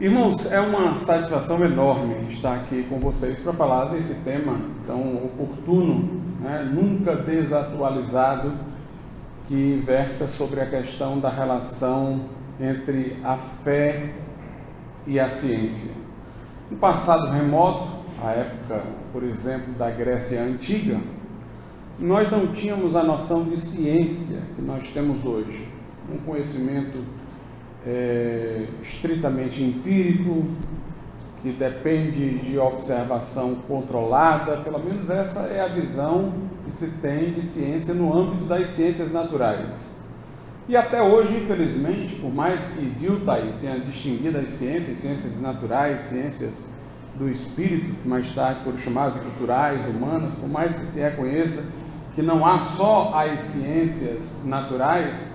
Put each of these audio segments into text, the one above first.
Irmãos, é uma satisfação enorme estar aqui com vocês para falar desse tema tão oportuno, né? Nunca desatualizado, que versa sobre a questão da relação entre a fé e a ciência. No passado remoto, a época, por exemplo, da Grécia Antiga, nós não tínhamos a noção de ciência que nós temos hoje, um conhecimento estritamente empírico, que depende de observação controlada. Pelo menos essa é a visão que se tem de ciência no âmbito das ciências naturais. E até hoje, infelizmente, por mais que Dilthey tenha distinguido as ciências naturais, ciências do espírito, que mais tarde foram chamadas de culturais, humanas, por mais que se reconheça que não há só as ciências naturais,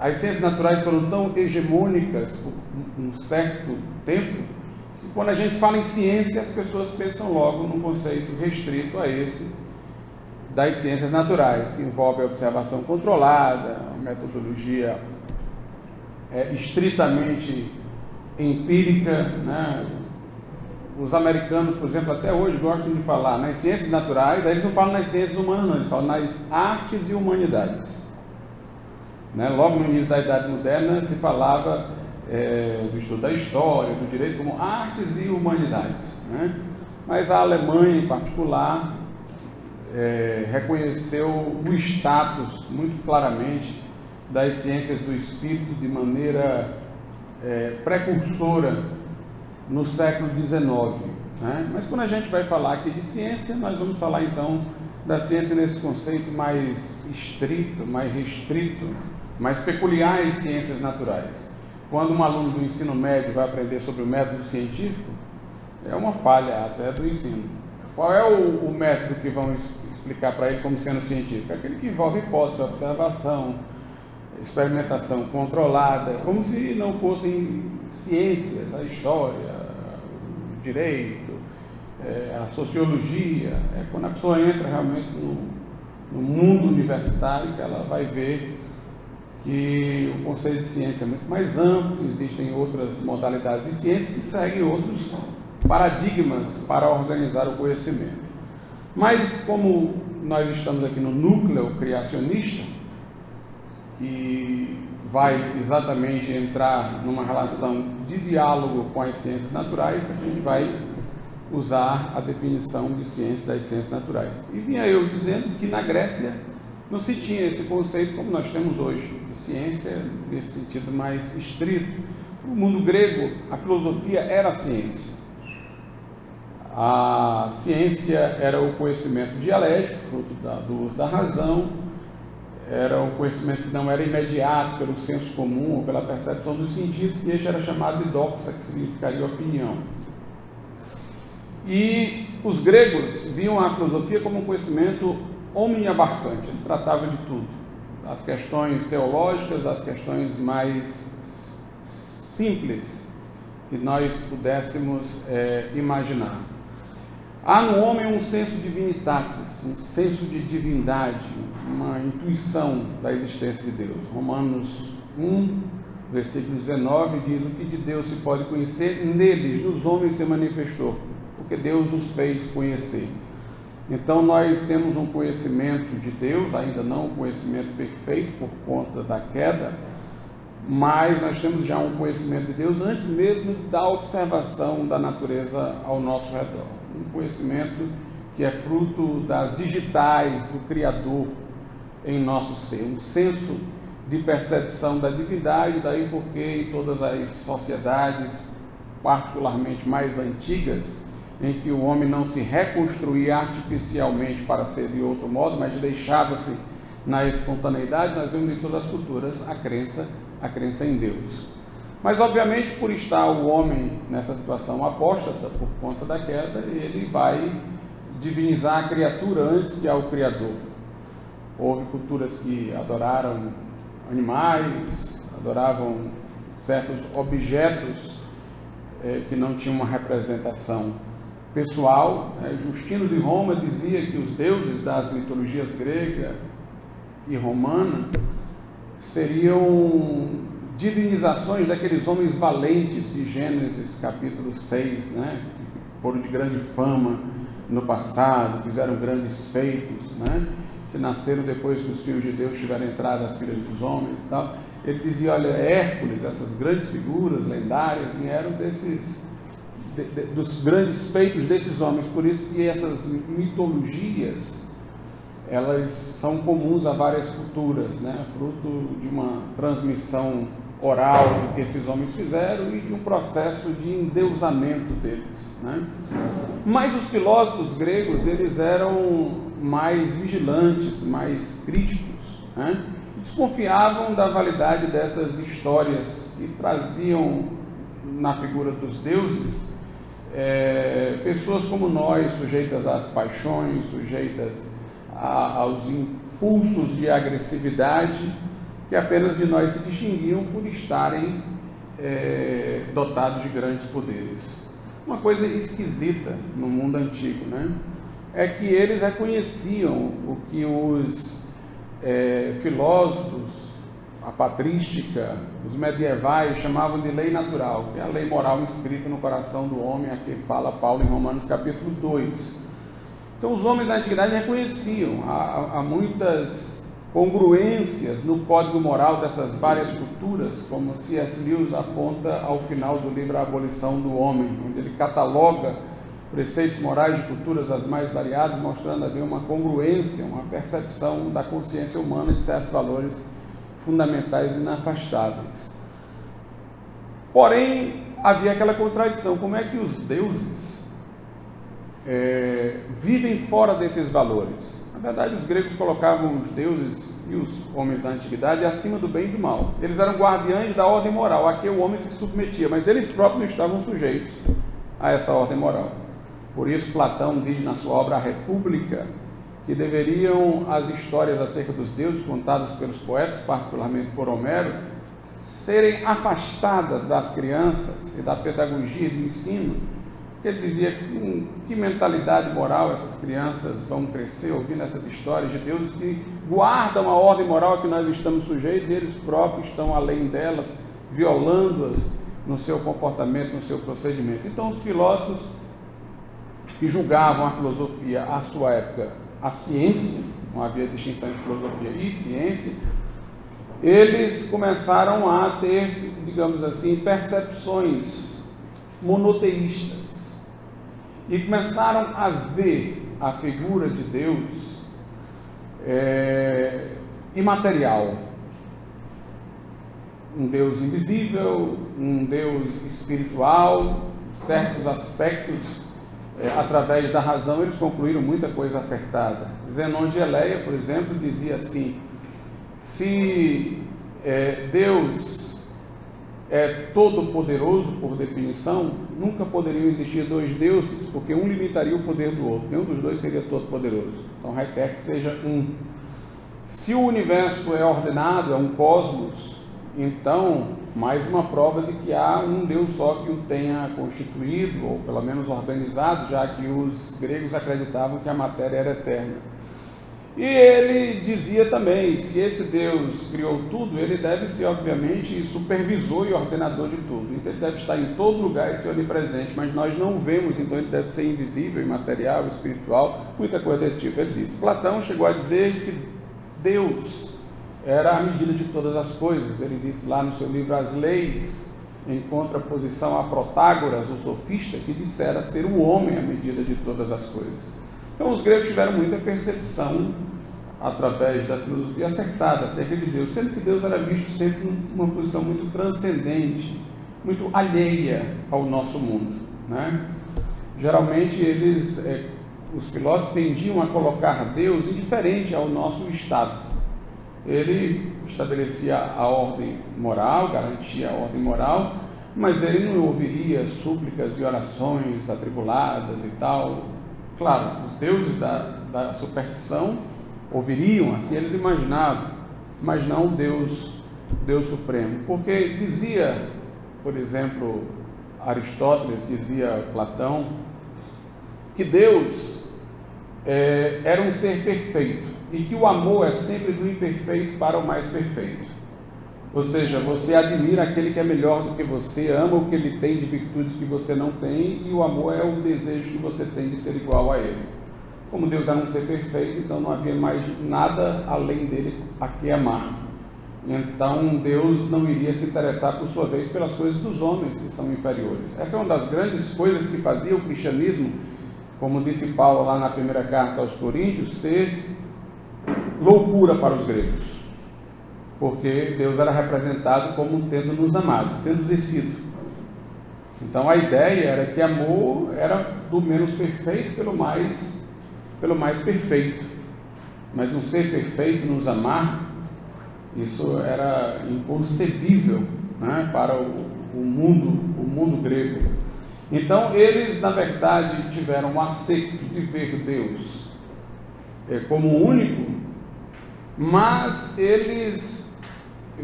as ciências naturais foram tão hegemônicas por um certo tempo, que quando a gente fala em ciência, as pessoas pensam logo num conceito restrito a esse das ciências naturais, que envolve a observação controlada, a metodologia estritamente empírica, né? Os americanos, por exemplo, até hoje gostam de falar nas ciências naturais, aí eles não falam nas ciências humanas não, eles falam nas artes e humanidades. Logo no início da Idade Moderna se falava do estudo da história, do direito como artes e humanidades, né? Mas a Alemanha em particular reconheceu o status muito claramente das ciências do espírito de maneira precursora no século XIX, né? Mas quando a gente vai falar aqui de ciência, nós vamos falar então da ciência nesse conceito mais estrito, mais restrito, mais peculiar às ciências naturais. Quando um aluno do ensino médio vai aprender sobre o método científico, é uma falha até do ensino. Qual é o método que vão explicar para ele como sendo científico? Aquele que envolve hipótese, observação, experimentação controlada, como se não fossem ciências, a história, o direito, a sociologia. Quando a pessoa entra realmente no mundo universitário que ela vai ver que o conceito de ciência é muito mais amplo, existem outras modalidades de ciência que seguem outros paradigmas para organizar o conhecimento. Mas como nós estamos aqui no núcleo criacionista, que vai exatamente entrar numa relação de diálogo com as ciências naturais, a gente vai usar a definição de ciência das ciências naturais. E vinha eu dizendo que na Grécia não se tinha esse conceito como nós temos hoje, de ciência nesse sentido mais estrito. No mundo grego, a filosofia era a ciência. A ciência era o conhecimento dialético, fruto do uso da razão, era o conhecimento que não era imediato pelo senso comum ou pela percepção dos sentidos, que este era chamado de doxa, que significaria opinião. E os gregos viam a filosofia como um conhecimento omniabarcante, ele tratava de tudo, as questões teológicas, as questões mais simples que nós pudéssemos imaginar. Há no homem um senso divinitatis, um senso de divindade, uma intuição da existência de Deus. Romanos 1, versículo 19, diz: o que de Deus se pode conhecer, neles, nos homens, se manifestou, porque Deus os fez conhecer. Então nós temos um conhecimento de Deus, ainda não um conhecimento perfeito por conta da queda, mas nós temos já um conhecimento de Deus antes mesmo da observação da natureza ao nosso redor. Um conhecimento que é fruto das digitais do Criador em nosso ser, um senso de percepção da divindade, daí porque em todas as sociedades, particularmente mais antigas, em que o homem não se reconstruía artificialmente para ser de outro modo, mas deixava-se na espontaneidade, nós vemos em todas as culturas a crença em Deus. Mas obviamente, por estar o homem nessa situação apóstata, por conta da queda, ele vai divinizar a criatura antes que ao Criador. Houve culturas que adoraram animais, adoravam certos objetos que não tinham uma representação pessoal. Justino de Roma dizia que os deuses das mitologias grega e romana seriam divinizações daqueles homens valentes de Gênesis capítulo 6, né? Que foram de grande fama no passado, fizeram grandes feitos, né? Que nasceram depois que os filhos de Deus tiveram entrado as filhas dos homens e tal. Ele dizia, olha, Hércules, essas grandes figuras lendárias vieram dos grandes feitos desses homens. Por isso que essas mitologias, elas são comuns a várias culturas, né? Fruto de uma transmissão oral do que esses homens fizeram e de um processo de endeusamento deles, né? Mas os filósofos gregos, eles eram mais vigilantes, mais críticos, né? Desconfiavam da validade dessas histórias que traziam na figura dos deuses pessoas como nós, sujeitas às paixões, sujeitas aos impulsos de agressividade, que apenas de nós se distinguiam por estarem dotados de grandes poderes. Uma coisa esquisita no mundo antigo, né? É que eles reconheciam o que os filósofos, a patrística, os medievais chamavam de lei natural, que é a lei moral inscrita no coração do homem, a que fala Paulo em Romanos capítulo 2. Então os homens da antiguidade reconheciam, há muitas congruências no código moral dessas várias culturas, como C.S. Lewis aponta ao final do livro A Abolição do Homem, onde ele cataloga preceitos morais de culturas as mais variadas, mostrando haver uma congruência, uma percepção da consciência humana de certos valores fundamentais e inafastáveis. Porém, havia aquela contradição, como é que os deuses vivem fora desses valores? Na verdade, os gregos colocavam os deuses e os homens da antiguidade acima do bem e do mal. Eles eram guardiães da ordem moral, a que o homem se submetia, mas eles próprios não estavam sujeitos a essa ordem moral. Por isso, Platão diz na sua obra A República que deveriam as histórias acerca dos deuses, contadas pelos poetas, particularmente por Homero, serem afastadas das crianças e da pedagogia e do ensino. Ele dizia que mentalidade moral essas crianças vão crescer ouvindo essas histórias de deuses que guardam a ordem moral a que nós estamos sujeitos e eles próprios estão além dela, violando-as no seu comportamento, no seu procedimento. Então, os filósofos que julgavam a filosofia à sua época, a ciência, não havia distinção entre filosofia e ciência, eles começaram a ter, digamos assim, percepções monoteístas e começaram a ver a figura de Deus imaterial, um Deus invisível, um Deus espiritual, certos aspectos. Através da razão, eles concluíram muita coisa acertada. Zenon de Eleia, por exemplo, dizia assim: se Deus é todo-poderoso por definição, nunca poderiam existir dois deuses, porque um limitaria o poder do outro, nenhum dos dois seria todo-poderoso, então requer que seja um. Se o universo é ordenado, é um cosmos, então mais uma prova de que há um Deus só que o tenha constituído, ou pelo menos organizado, já que os gregos acreditavam que a matéria era eterna. E ele dizia também, se esse Deus criou tudo, ele deve ser, obviamente, supervisor e ordenador de tudo. Então ele deve estar em todo lugar e ser onipresente, mas nós não vemos, então ele deve ser invisível, imaterial, espiritual, muita coisa desse tipo. Ele disse. Platão chegou a dizer que Deus era a medida de todas as coisas. Ele disse lá no seu livro As Leis, em contraposição a Protágoras, o sofista, que dissera ser o homem a medida de todas as coisas. Então os gregos tiveram muita percepção através da filosofia acertada acerca de Deus, sendo que Deus era visto sempre numa posição muito transcendente, muito alheia ao nosso mundo, né? Geralmente os filósofos tendiam a colocar Deus indiferente ao nosso estado. Ele estabelecia a ordem moral, garantia a ordem moral, mas ele não ouviria súplicas e orações atribuladas e tal. Claro, os deuses da superstição ouviriam, assim eles imaginavam, mas não o Deus Supremo. Porque dizia, por exemplo, Aristóteles, dizia Platão, que Deus era um ser perfeito e que o amor é sempre do imperfeito para o mais perfeito. Ou seja, você admira aquele que é melhor do que você, ama o que ele tem de virtude que você não tem, e o amor é o desejo que você tem de ser igual a ele. Como Deus era um ser perfeito, então não havia mais nada além dele a que amar. Então Deus não iria se interessar, por sua vez, pelas coisas dos homens que são inferiores. Essa é uma das grandes coisas que fazia o cristianismo, como disse Paulo lá na primeira carta aos Coríntios, ser loucura para os gregos. Porque Deus era representado como tendo nos amado, tendo descido. Então a ideia era que amor era do menos perfeito pelo mais perfeito. Mas um ser perfeito nos amar, isso era inconcebível, né, para o mundo grego. Então eles, na verdade, tiveram um acerto de ver Deus como único, mas eles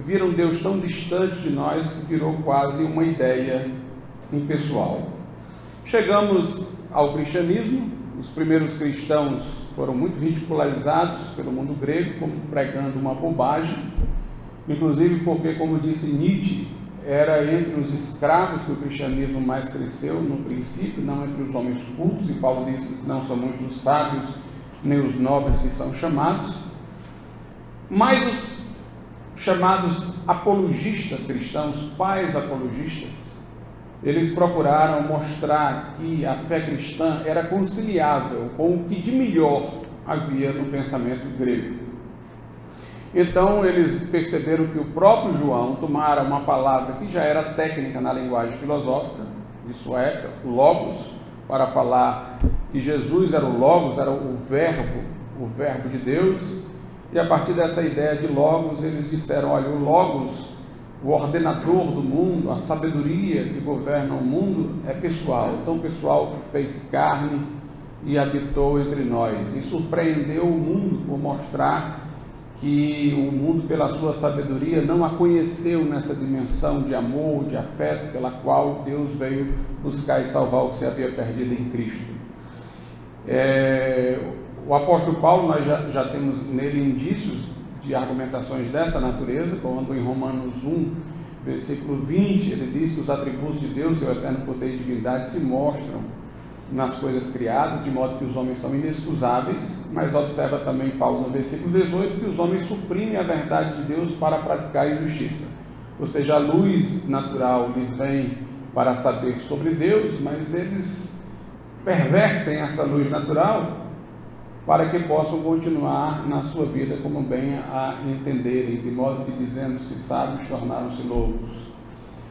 viram Deus tão distante de nós que virou quase uma ideia impessoal. Chegamos ao cristianismo. Os primeiros cristãos foram muito ridicularizados pelo mundo grego como pregando uma bobagem, inclusive porque, como disse Nietzsche, era entre os escravos que o cristianismo mais cresceu no princípio, não entre os homens cultos, e Paulo disse que não são muitos os sábios nem os nobres que são chamados, mas os chamados apologistas cristãos, pais apologistas, eles procuraram mostrar que a fé cristã era conciliável com o que de melhor havia no pensamento grego. Então eles perceberam que o próprio João tomara uma palavra que já era técnica na linguagem filosófica de sua época, o logos, para falar que Jesus era o logos, era o verbo de Deus. E a partir dessa ideia de logos, eles disseram: olha, o logos, o ordenador do mundo, a sabedoria que governa o mundo é pessoal, tão pessoal que fez carne e habitou entre nós, e surpreendeu o mundo por mostrar que o mundo, pela sua sabedoria, não a conheceu nessa dimensão de amor, de afeto, pela qual Deus veio buscar e salvar o que se havia perdido em Cristo. O apóstolo Paulo, nós já temos nele indícios de argumentações dessa natureza, quando em Romanos 1, versículo 20, ele diz que os atributos de Deus, seu eterno poder e divindade, se mostram nas coisas criadas, de modo que os homens são inexcusáveis, mas observa também Paulo no versículo 18, que os homens suprimem a verdade de Deus para praticar a injustiça. Ou seja, a luz natural lhes vem para saber sobre Deus, mas eles pervertem essa luz natural para que possam continuar na sua vida como bem a entenderem, de modo que, dizendo-se sábios, tornaram-se loucos.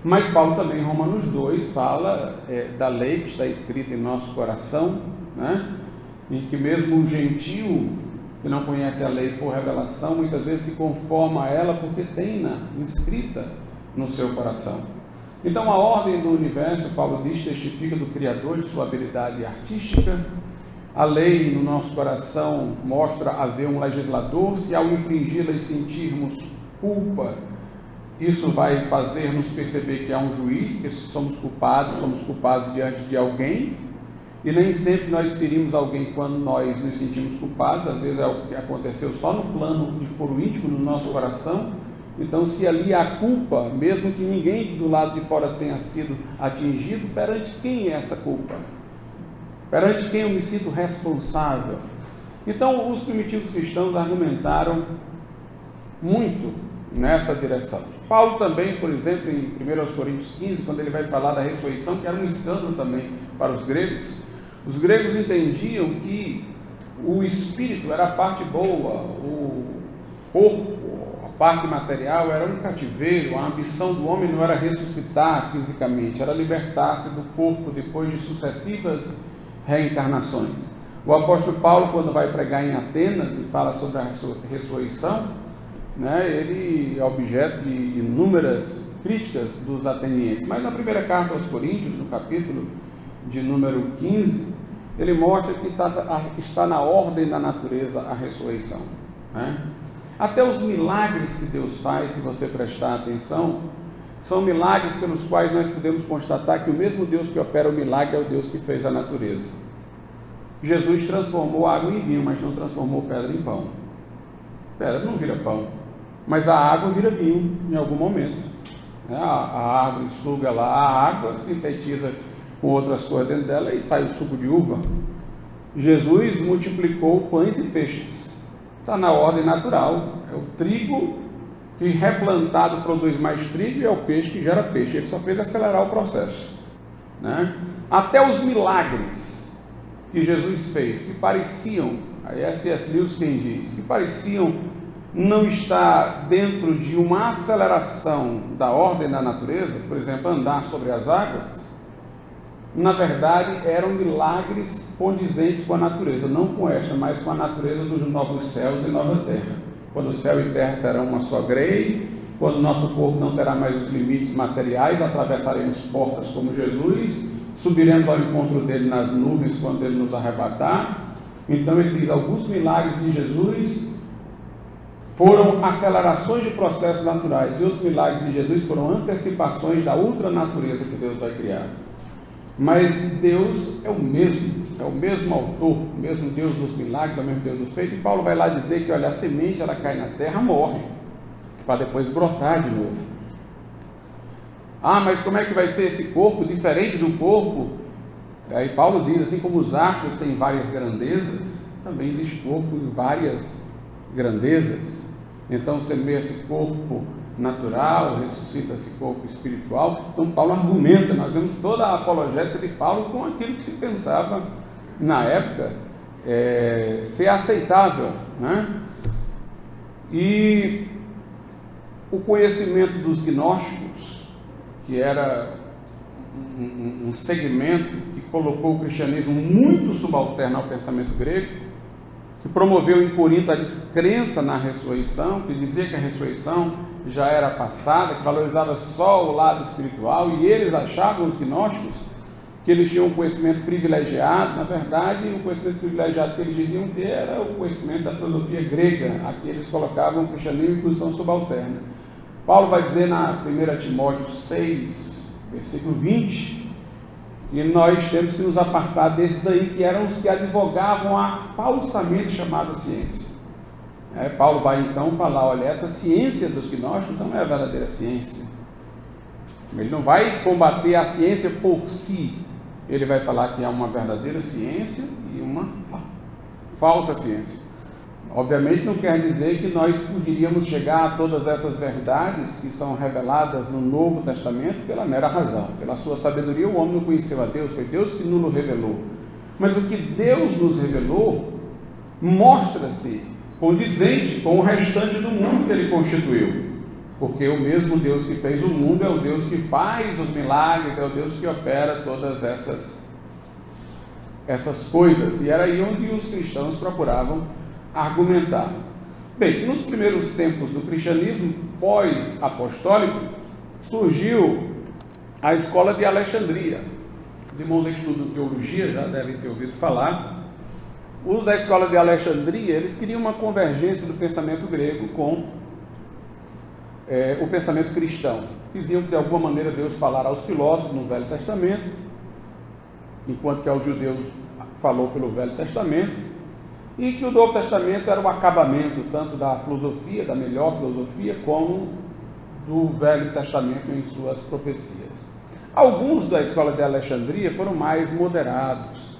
Mas Paulo também, em Romanos 2, fala da lei que está escrita em nosso coração, né? E que mesmo o gentio que não conhece a lei por revelação, muitas vezes se conforma a ela porque tem-na inscrita no seu coração. Então a ordem do universo, Paulo diz, testifica do Criador, de sua habilidade artística. A lei no nosso coração mostra haver um legislador. Se ao infringi-la sentirmos culpa, isso vai fazer nos perceber que há um juiz, porque se somos culpados diante de alguém, e nem sempre nós ferimos alguém quando nós nos sentimos culpados. Às vezes é o que aconteceu só no plano de foro íntimo do nosso coração. Então, se ali há culpa, mesmo que ninguém do lado de fora tenha sido atingido, perante quem é essa culpa? Perante quem eu me sinto responsável? Então, os primitivos cristãos argumentaram muito nessa direção. Paulo também, por exemplo, em 1 Coríntios 15, quando ele vai falar da ressurreição, que era um escândalo também para os gregos, os gregos entendiam que o espírito era a parte boa, o corpo, a parte material era um cativeiro, a ambição do homem não era ressuscitar fisicamente, era libertar-se do corpo depois de sucessivas reencarnações. O apóstolo Paulo, quando vai pregar em Atenas e fala sobre a ressurreição, né, ele é objeto de inúmeras críticas dos atenienses, mas na primeira carta aos Coríntios, no capítulo de número 15, ele mostra que está na ordem da natureza a ressurreição, né? Até os milagres que Deus faz, se você prestar atenção, são milagres pelos quais nós podemos constatar que o mesmo Deus que opera o milagre é o Deus que fez a natureza. Jesus transformou água em vinho, mas não transformou pedra em pão. Pedra não vira pão. mas a água vira vinho em algum momento. A árvore suga lá a água, sintetiza com outras coisas dentro dela e sai o suco de uva. Jesus multiplicou pães e peixes. Está na ordem natural. É o trigo que replantado produz mais trigo e é o peixe que gera peixe. Ele só fez acelerar o processo, né? Até os milagres que Jesus fez, que pareciam, a C.S. Lewis quem diz, que pareciam não estar dentro de uma aceleração da ordem da natureza, por exemplo, andar sobre as águas, na verdade eram milagres condizentes com a natureza, não com esta, mas com a natureza dos novos céus e nova terra. Quando o céu e terra serão uma só grei, quando o nosso corpo não terá mais os limites materiais, atravessaremos portas como Jesus, subiremos ao encontro dele nas nuvens quando ele nos arrebatar. Então ele diz, alguns milagres de Jesus foram acelerações de processos naturais, e os milagres de Jesus foram antecipações da ultranatureza que Deus vai criar. Mas Deus é o mesmo autor, o mesmo Deus dos milagres, é o mesmo Deus dos feitos. E Paulo vai lá dizer que, olha, a semente ela cai na terra, morre, para depois brotar de novo. Ah, mas como é que vai ser esse corpo diferente do corpo? Aí Paulo diz, assim como os astros têm várias grandezas, também existe corpo em várias grandezas. Então semeia esse corpo natural, ressuscita esse corpo espiritual. Então Paulo argumenta, nós vemos toda a apologética de Paulo com aquilo que se pensava na época ser aceitável, né? E o conhecimento dos gnósticos, que era um segmento que colocou o cristianismo muito subalterno ao pensamento grego, que promoveu em Corinto a descrença na ressurreição, que dizia que a ressurreição já era passada, que valorizava só o lado espiritual, e eles achavam, os gnósticos, que eles tinham um conhecimento privilegiado. Na verdade, o conhecimento privilegiado que eles diziam ter era o conhecimento da filosofia grega, a que eles colocavam o cristianismo em posição subalterna. Paulo vai dizer na 1 Timóteo 6, versículo 20, que nós temos que nos apartar desses aí que eram os que advogavam a falsamente chamada ciência. Paulo vai então falar, olha, essa ciência dos gnósticos não é a verdadeira ciência. Ele não vai combater a ciência por si, ele vai falar que há uma verdadeira ciência e uma falsa ciência. Obviamente não quer dizer que nós poderíamos chegar a todas essas verdades que são reveladas no Novo Testamento pela mera razão. Pela sua sabedoria o homem não conheceu a Deus, foi Deus que nos revelou. Mas o que Deus nos revelou mostra-se condizente com o restante do mundo que ele constituiu. Porque o mesmo Deus que fez o mundo é o Deus que faz os milagres, é o Deus que opera todas essas coisas. E era aí onde os cristãos procuravam argumentar. Bem, nos primeiros tempos do cristianismo pós-apostólico, surgiu a escola de Alexandria. Os irmãos que estudam teologia já devem ter ouvido falar. Os da escola de Alexandria, eles queriam uma convergência do pensamento grego com o pensamento cristão. Diziam que de alguma maneira Deus falara aos filósofos no Velho Testamento, enquanto que aos judeus falou pelo Velho Testamento, e que o Novo Testamento era o acabamento tanto da filosofia, da melhor filosofia, como do Velho Testamento em suas profecias. Alguns da escola de Alexandria foram mais moderados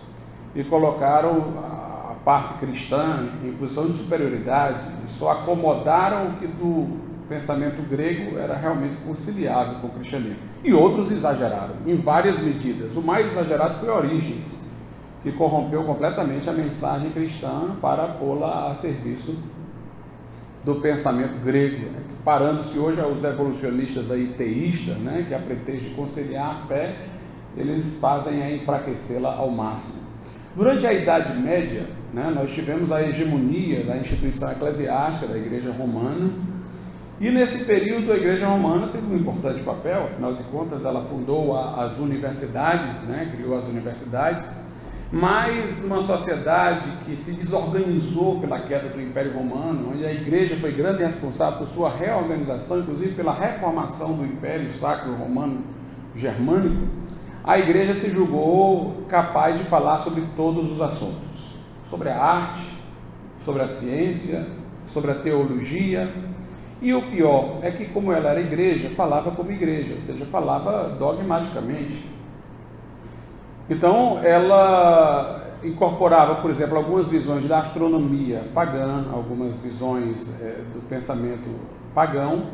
e colocaram a parte cristã em posição de superioridade e só acomodaram o que do pensamento grego era realmente conciliável com o cristianismo. E outros exageraram, em várias medidas. O mais exagerado foi Orígenes, que corrompeu completamente a mensagem cristã para pô-la a serviço do pensamento grego, né? Parando-se hoje aos evolucionistas aí teístas, né? Que a pretexto de conciliar a fé, eles fazem a enfraquecê-la ao máximo. Durante a Idade Média, né, nós tivemos a hegemonia da instituição eclesiástica da Igreja Romana, e nesse período a Igreja Romana teve um importante papel. Afinal de contas ela fundou as universidades, né? Criou as universidades, mas numa sociedade que se desorganizou pela queda do Império Romano, onde a Igreja foi grande responsável por sua reorganização, inclusive pela reformação do Império Sacro Romano Germânico, a Igreja se julgou capaz de falar sobre todos os assuntos, sobre a arte, sobre a ciência, sobre a teologia, E o pior é que, como ela era igreja, falava como igreja, ou seja, falava dogmaticamente. Então, ela incorporava, por exemplo, algumas visões da astronomia pagã, algumas visões do pensamento pagão,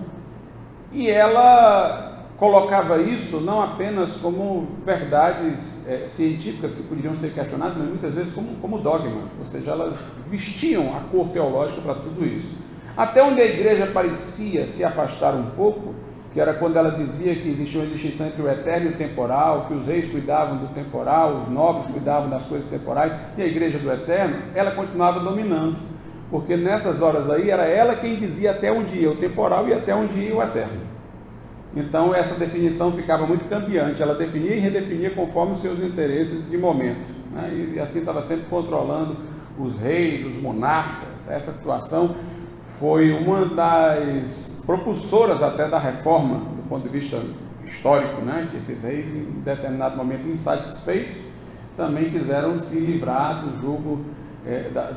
e ela colocava isso não apenas como verdades científicas que poderiam ser questionadas, mas muitas vezes como dogma, ou seja, elas vestiam a cor teológica para tudo isso. Até onde a igreja parecia se afastar um pouco, que era quando ela dizia que existia uma distinção entre o eterno e o temporal, que os reis cuidavam do temporal, os nobres cuidavam das coisas temporais, e a igreja do eterno, ela continuava dominando, porque nessas horas aí era ela quem dizia até onde ia o temporal e até onde ia o eterno. Então essa definição ficava muito cambiante, ela definia e redefinia conforme os seus interesses de momento, né? E assim estava sempre controlando os reis, os monarcas. Essa situação foi uma das propulsoras até da reforma, do ponto de vista histórico, né? Que esses reis, em determinado momento insatisfeitos, também quiseram se livrar do jugo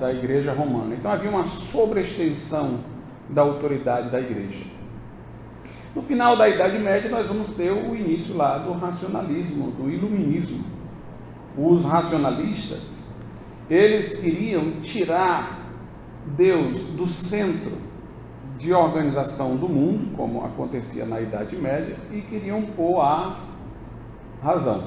da igreja romana. Então havia uma sobreextensão da autoridade da igreja. No final da Idade Média nós vamos ter o início lá do racionalismo, do iluminismo. Os racionalistas, eles queriam tirar Deus do centro de organização do mundo, como acontecia na Idade Média, e queriam pôr a razão.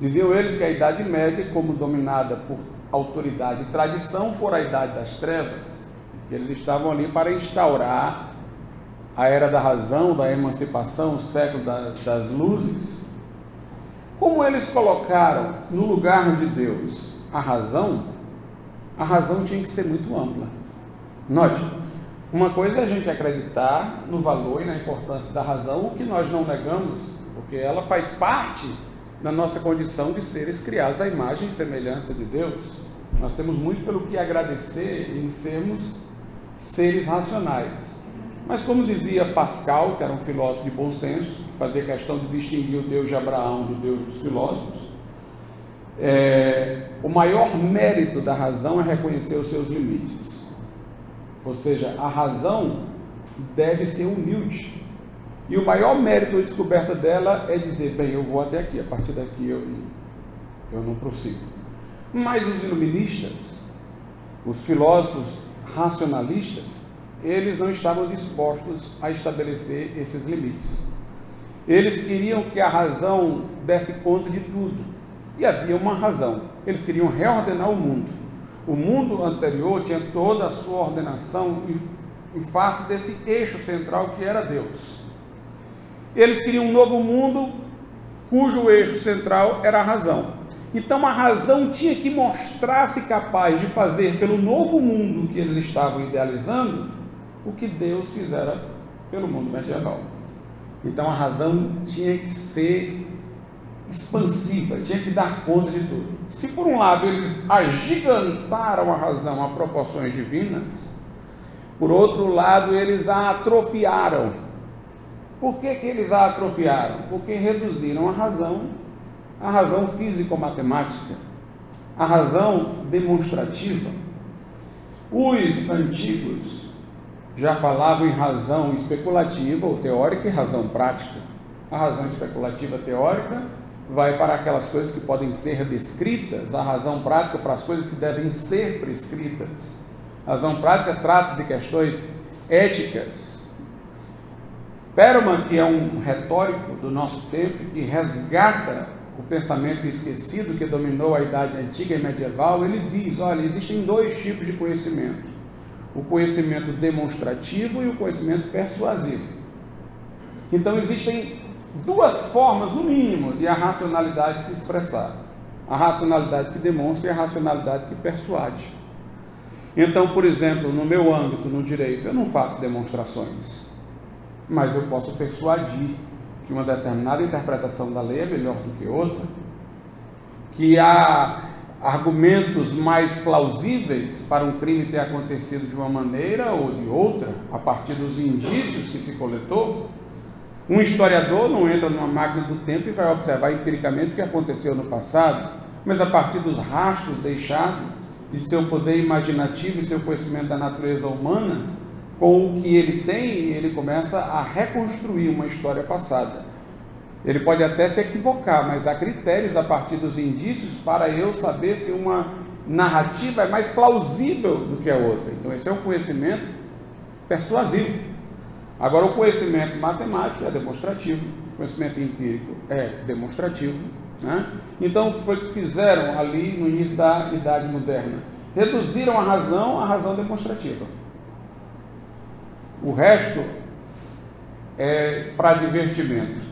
Diziam eles que a Idade Média, como dominada por autoridade e tradição, fora a Idade das Trevas, que eles estavam ali para instaurar a era da razão, da emancipação, o século das luzes. Como eles colocaram no lugar de Deus a razão tinha que ser muito ampla. Note, uma coisa é a gente acreditar no valor e na importância da razão, o que nós não negamos, porque ela faz parte da nossa condição de seres criados à imagem e semelhança de Deus. Nós temos muito pelo que agradecer em sermos seres racionais. Mas como dizia Pascal, que era um filósofo de bom senso, que fazia questão de distinguir o Deus de Abraão do Deus dos filósofos, o maior mérito da razão é reconhecer os seus limites. Ou seja, a razão deve ser humilde. E o maior mérito de descoberta dela é dizer, bem, eu vou até aqui, a partir daqui eu não prossigo. Mas os iluministas, os filósofos racionalistas, eles não estavam dispostos a estabelecer esses limites. Eles queriam que a razão desse conta de tudo. E havia uma razão. Eles queriam reordenar o mundo. O mundo anterior tinha toda a sua ordenação em face desse eixo central que era Deus. Eles queriam um novo mundo cujo eixo central era a razão. Então a razão tinha que mostrar-se capaz de fazer pelo novo mundo que eles estavam idealizando o que Deus fizera pelo mundo medieval. Então a razão tinha que ser expansiva, tinha que dar conta de tudo. Se por um lado eles agigantaram a razão a proporções divinas, por outro lado eles a atrofiaram. Por que eles a atrofiaram? Porque reduziram a razão físico-matemática, a razão demonstrativa. Os antigos já falavam em razão especulativa ou teórica e razão prática. A razão especulativa teórica vai para aquelas coisas que podem ser descritas, a razão prática para as coisas que devem ser prescritas. A razão prática trata de questões éticas. Perelman, que é um retórico do nosso tempo, que resgata o pensamento esquecido que dominou a idade antiga e medieval, ele diz, olha, existem dois tipos de conhecimento: o conhecimento demonstrativo e o conhecimento persuasivo. Então existem duas formas, no mínimo, de a racionalidade se expressar: a racionalidade que demonstra e a racionalidade que persuade. Então, por exemplo, no meu âmbito, no direito, eu não faço demonstrações, mas eu posso persuadir que uma determinada interpretação da lei é melhor do que outra, que há argumentos mais plausíveis para um crime ter acontecido de uma maneira ou de outra, a partir dos indícios que se coletou. Um historiador não entra numa máquina do tempo e vai observar empiricamente o que aconteceu no passado, mas a partir dos rastros deixados e de seu poder imaginativo e seu conhecimento da natureza humana, com o que ele tem, ele começa a reconstruir uma história passada. Ele pode até se equivocar, mas há critérios a partir dos indícios para eu saber se uma narrativa é mais plausível do que a outra. Então esse é um conhecimento persuasivo. Agora o conhecimento matemático é demonstrativo, o conhecimento empírico é demonstrativo, né? Então o que foi que fizeram ali no início da Idade Moderna? Reduziram a razão demonstrativa. O resto é para divertimento.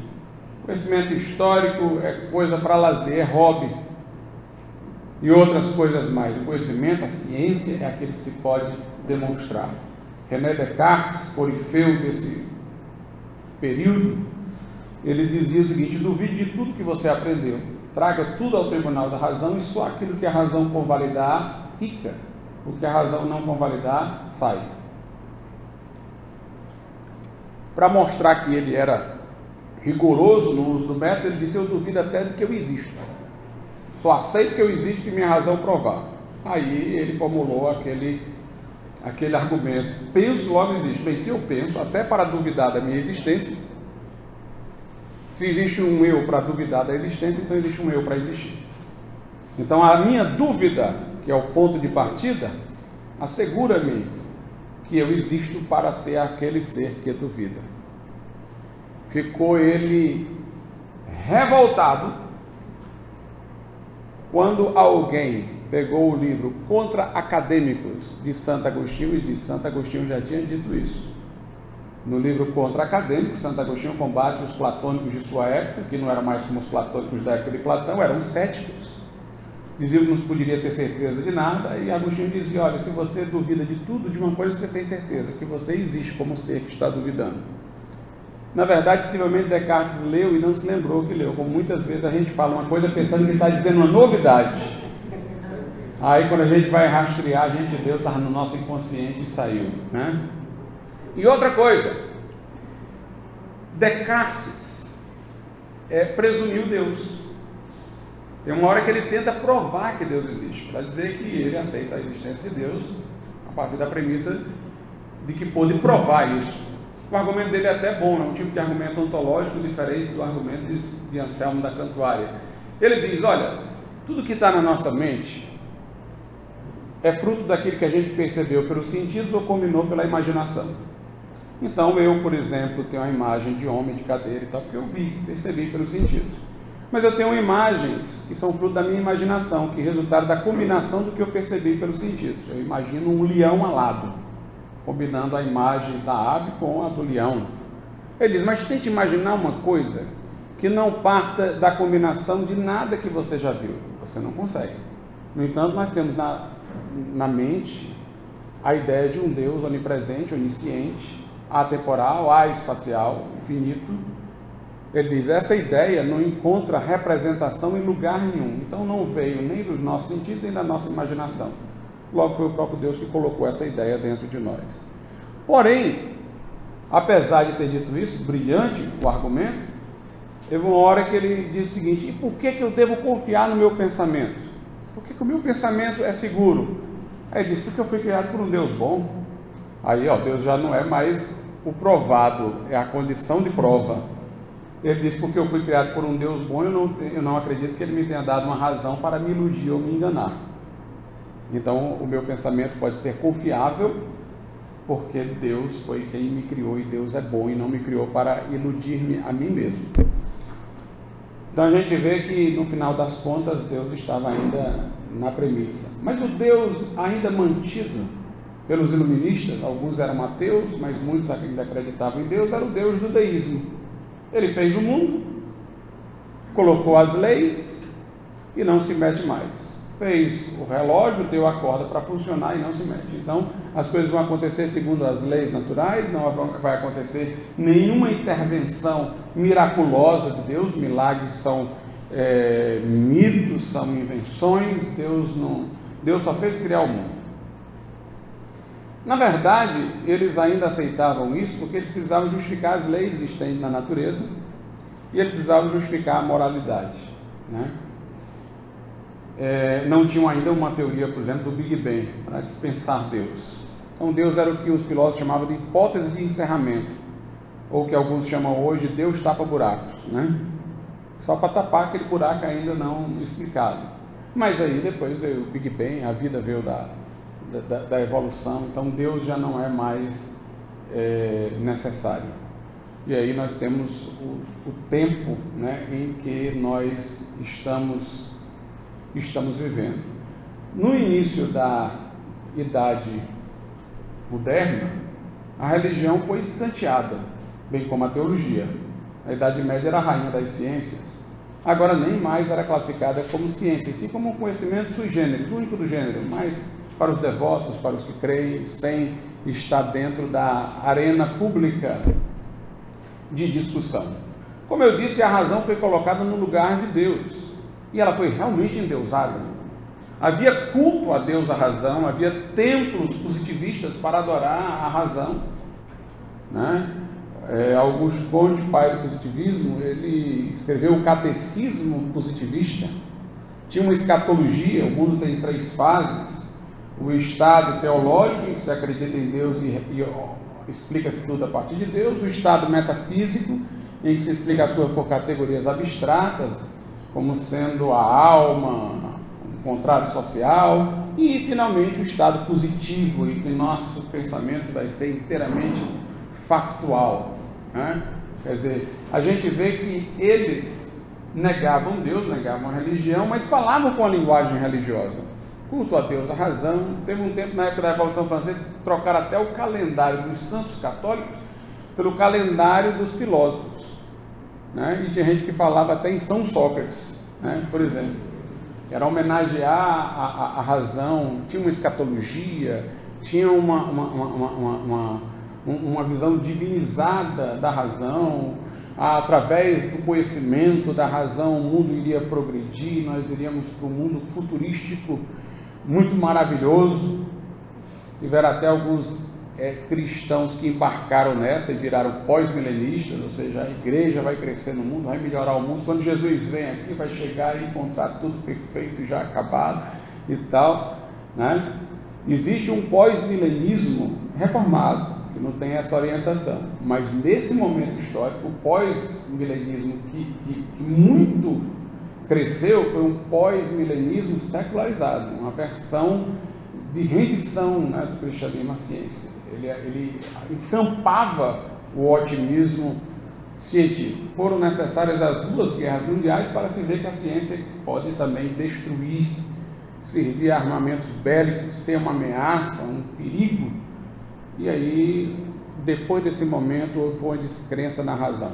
Conhecimento histórico é coisa para lazer, é hobby e outras coisas mais. O conhecimento, a ciência, é aquele que se pode demonstrar. René Descartes, corifeu desse período, ele dizia o seguinte: duvide de tudo que você aprendeu, traga tudo ao tribunal da razão e só aquilo que a razão convalidar fica, o que a razão não convalidar sai. Para mostrar que ele era rigoroso no uso do método, ele disse: eu duvido até de que eu existo, só aceito que eu existo se minha razão provar. Aí ele formulou aquele argumento: penso, logo existe. Bem, se eu penso, até para duvidar da minha existência, se existe um eu para duvidar da existência, então existe um eu para existir. Então a minha dúvida, que é o ponto de partida, assegura-me que eu existo para ser aquele ser que duvida. Ficou ele revoltado quando alguém pegou o livro Contra Acadêmicos de Santo Agostinho e disse: Santo Agostinho já tinha dito isso. No livro Contra Acadêmicos, Santo Agostinho combate os platônicos de sua época, que não eram mais como os platônicos da época de Platão, eram céticos. Diziam que não se poderia ter certeza de nada, e Agostinho dizia: olha, se você duvida de tudo, de uma coisa você tem certeza, que você existe como ser que está duvidando. Na verdade, possivelmente Descartes leu e não se lembrou que leu, como muitas vezes a gente fala uma coisa pensando que está dizendo uma novidade. Aí quando a gente vai rastrear, a gente leu, estava no nosso inconsciente e saiu, né? E outra coisa, Descartes presumiu Deus. Tem uma hora que ele tenta provar que Deus existe, para dizer que ele aceita a existência de Deus a partir da premissa de que pôde provar isso. O argumento dele é até bom, é um tipo de argumento ontológico diferente do argumento de Anselmo da Cantuária. Ele diz: olha, tudo que está na nossa mente é fruto daquilo que a gente percebeu pelos sentidos ou combinou pela imaginação. Então eu, por exemplo, tenho uma imagem de homem, de cadeira e tal, porque eu vi, percebi pelos sentidos. Mas eu tenho imagens que são fruto da minha imaginação, que resultaram da combinação do que eu percebi pelos sentidos. Eu imagino um leão alado, combinando a imagem da ave com a do leão. Ele diz: mas tente imaginar uma coisa que não parta da combinação de nada que você já viu. Você não consegue. No entanto, nós temos na mente a ideia de um Deus onipresente, onisciente, atemporal, espacial, infinito. Ele diz: essa ideia não encontra representação em lugar nenhum, então não veio nem dos nossos sentidos, nem da nossa imaginação. Logo foi o próprio Deus que colocou essa ideia dentro de nós. Porém, apesar de ter dito isso, brilhante o argumento, teve uma hora que ele disse o seguinte: e por que eu devo confiar no meu pensamento? Por que o meu pensamento é seguro? Aí ele disse: porque eu fui criado por um Deus bom. Aí Deus já não é mais o provado, é a condição de prova. Ele disse: porque eu fui criado por um Deus bom, eu não acredito que ele me tenha dado uma razão para me iludir ou me enganar. Então o meu pensamento pode ser confiável, porque Deus foi quem me criou, e Deus é bom e não me criou para iludir-me a mim mesmo. Então a gente vê que no final das contas Deus estava ainda na premissa. Mas o Deus ainda mantido pelos iluministas, alguns eram ateus, mas muitos ainda acreditavam em Deus, era o Deus do deísmo. Ele fez o mundo, colocou as leis e não se mete mais. Fez o relógio, deu a corda para funcionar e não se mete. Então as coisas vão acontecer segundo as leis naturais, não vai acontecer nenhuma intervenção miraculosa de Deus. Milagres são mitos, são invenções. Deus só fez criar o mundo. Na verdade, eles ainda aceitavam isso porque eles precisavam justificar as leis existentes na natureza e eles precisavam justificar a moralidade, né? Não tinham ainda uma teoria, por exemplo, do Big Bang para dispensar Deus. Então Deus era o que os filósofos chamavam de hipótese de encerramento, ou que alguns chamam hoje de Deus tapa-buracos, né? Só para tapar aquele buraco ainda não explicado. Mas aí depois veio o Big Bang, a vida veio da evolução, então Deus já não é mais necessário. E aí nós temos o tempo, né, em que nós estamos vivendo. No início da Idade Moderna, a religião foi escanteada, bem como a teologia. A Idade Média era a rainha das ciências. Agora nem mais era classificada como ciência, assim como um conhecimento sui generis, único do gênero, mas para os devotos, para os que creem, sem estar dentro da arena pública de discussão. Como eu disse, a razão foi colocada no lugar de Deus, e ela foi realmente endeusada. Havia culto a Deus, a razão, havia templos positivistas para adorar a razão, né? Auguste Comte, pai do positivismo, ele escreveu o Catecismo Positivista. Tinha uma escatologia, o mundo tem 3 fases: o estado teológico, em que se acredita em Deus e explica-se tudo a partir de Deus; o estado metafísico, em que se explica as coisas por categorias abstratas, como sendo a alma, um contrato social; e finalmente o estado positivo, em que nosso pensamento vai ser inteiramente factual, né? Quer dizer, a gente vê que eles negavam Deus, negavam a religião, mas falavam com a linguagem religiosa. Culto a Deus, a razão. Teve um tempo, na época da Revolução Francesa, que trocaram até o calendário dos santos católicos pelo calendário dos filósofos, né? E tinha gente que falava até em São Sócrates, né? Por exemplo, era homenagear a razão. Tinha uma escatologia, tinha uma visão divinizada da razão. Através do conhecimento da razão, o mundo iria progredir, nós iríamos para um mundo futurístico muito maravilhoso. Tiveram até alguns cristãos que embarcaram nessa e viraram pós-milenistas, ou seja, a igreja vai crescer no mundo, vai melhorar o mundo. Quando Jesus vem aqui, vai chegar e encontrar tudo perfeito e já acabado e tal, né? Existe um pós-milenismo reformado, que não tem essa orientação, mas nesse momento histórico, o pós-milenismo que muito cresceu foi um pós-milenismo secularizado, uma versão de rendição, né, do cristianismo à ciência. Ele encampava o otimismo científico. Foram necessárias as 2 guerras mundiais para se ver que a ciência pode também destruir, servir a armamentos bélicos, ser uma ameaça, um perigo. E aí, depois desse momento, houve uma descrença na razão.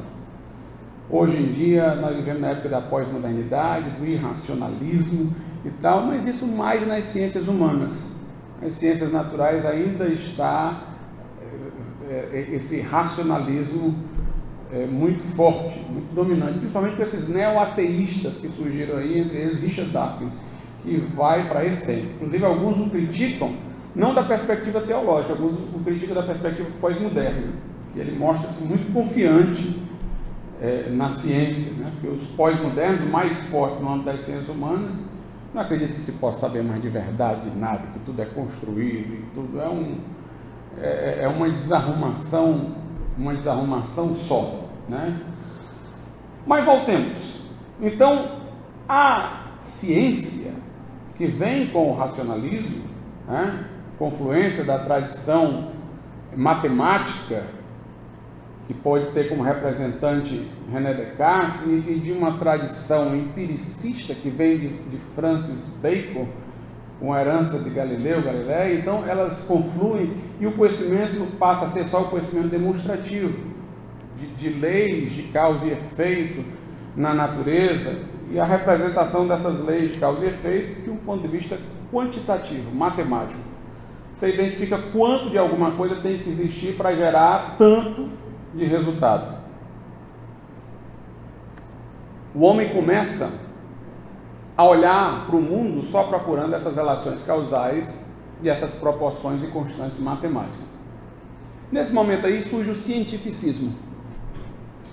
Hoje em dia, nós vivemos na época da pós-modernidade, do irracionalismo e tal, mas isso mais nas ciências humanas. As ciências naturais ainda está esse racionalismo muito forte, muito dominante, principalmente com esses neo-ateístas que surgiram aí, entre eles Richard Dawkins, que vai para esse tempo. Inclusive, alguns o criticam, não da perspectiva teológica, alguns o criticam da perspectiva pós-moderna, que ele mostra-se muito confiante na ciência, né? Porque os pós-modernos, mais fortes no âmbito das ciências humanas, não acreditam que se possa saber mais de verdade de nada, que tudo é construído e tudo é uma desarrumação só, né? Mas voltemos. Então, a ciência que vem com o racionalismo, né? Confluência da tradição matemática, que pode ter como representante René Descartes, e de uma tradição empiricista que vem de Francis Bacon, com a herança de Galileu Galilei. Então elas confluem e o conhecimento passa a ser só o conhecimento demonstrativo, de leis de causa e efeito na natureza, e a representação dessas leis de causa e efeito de um ponto de vista quantitativo, matemático. Você identifica quanto de alguma coisa tem que existir para gerar tanto de resultado. O homem começa a olhar para o mundo só procurando essas relações causais e essas proporções e constantes matemáticas. Nesse momento aí surge o cientificismo.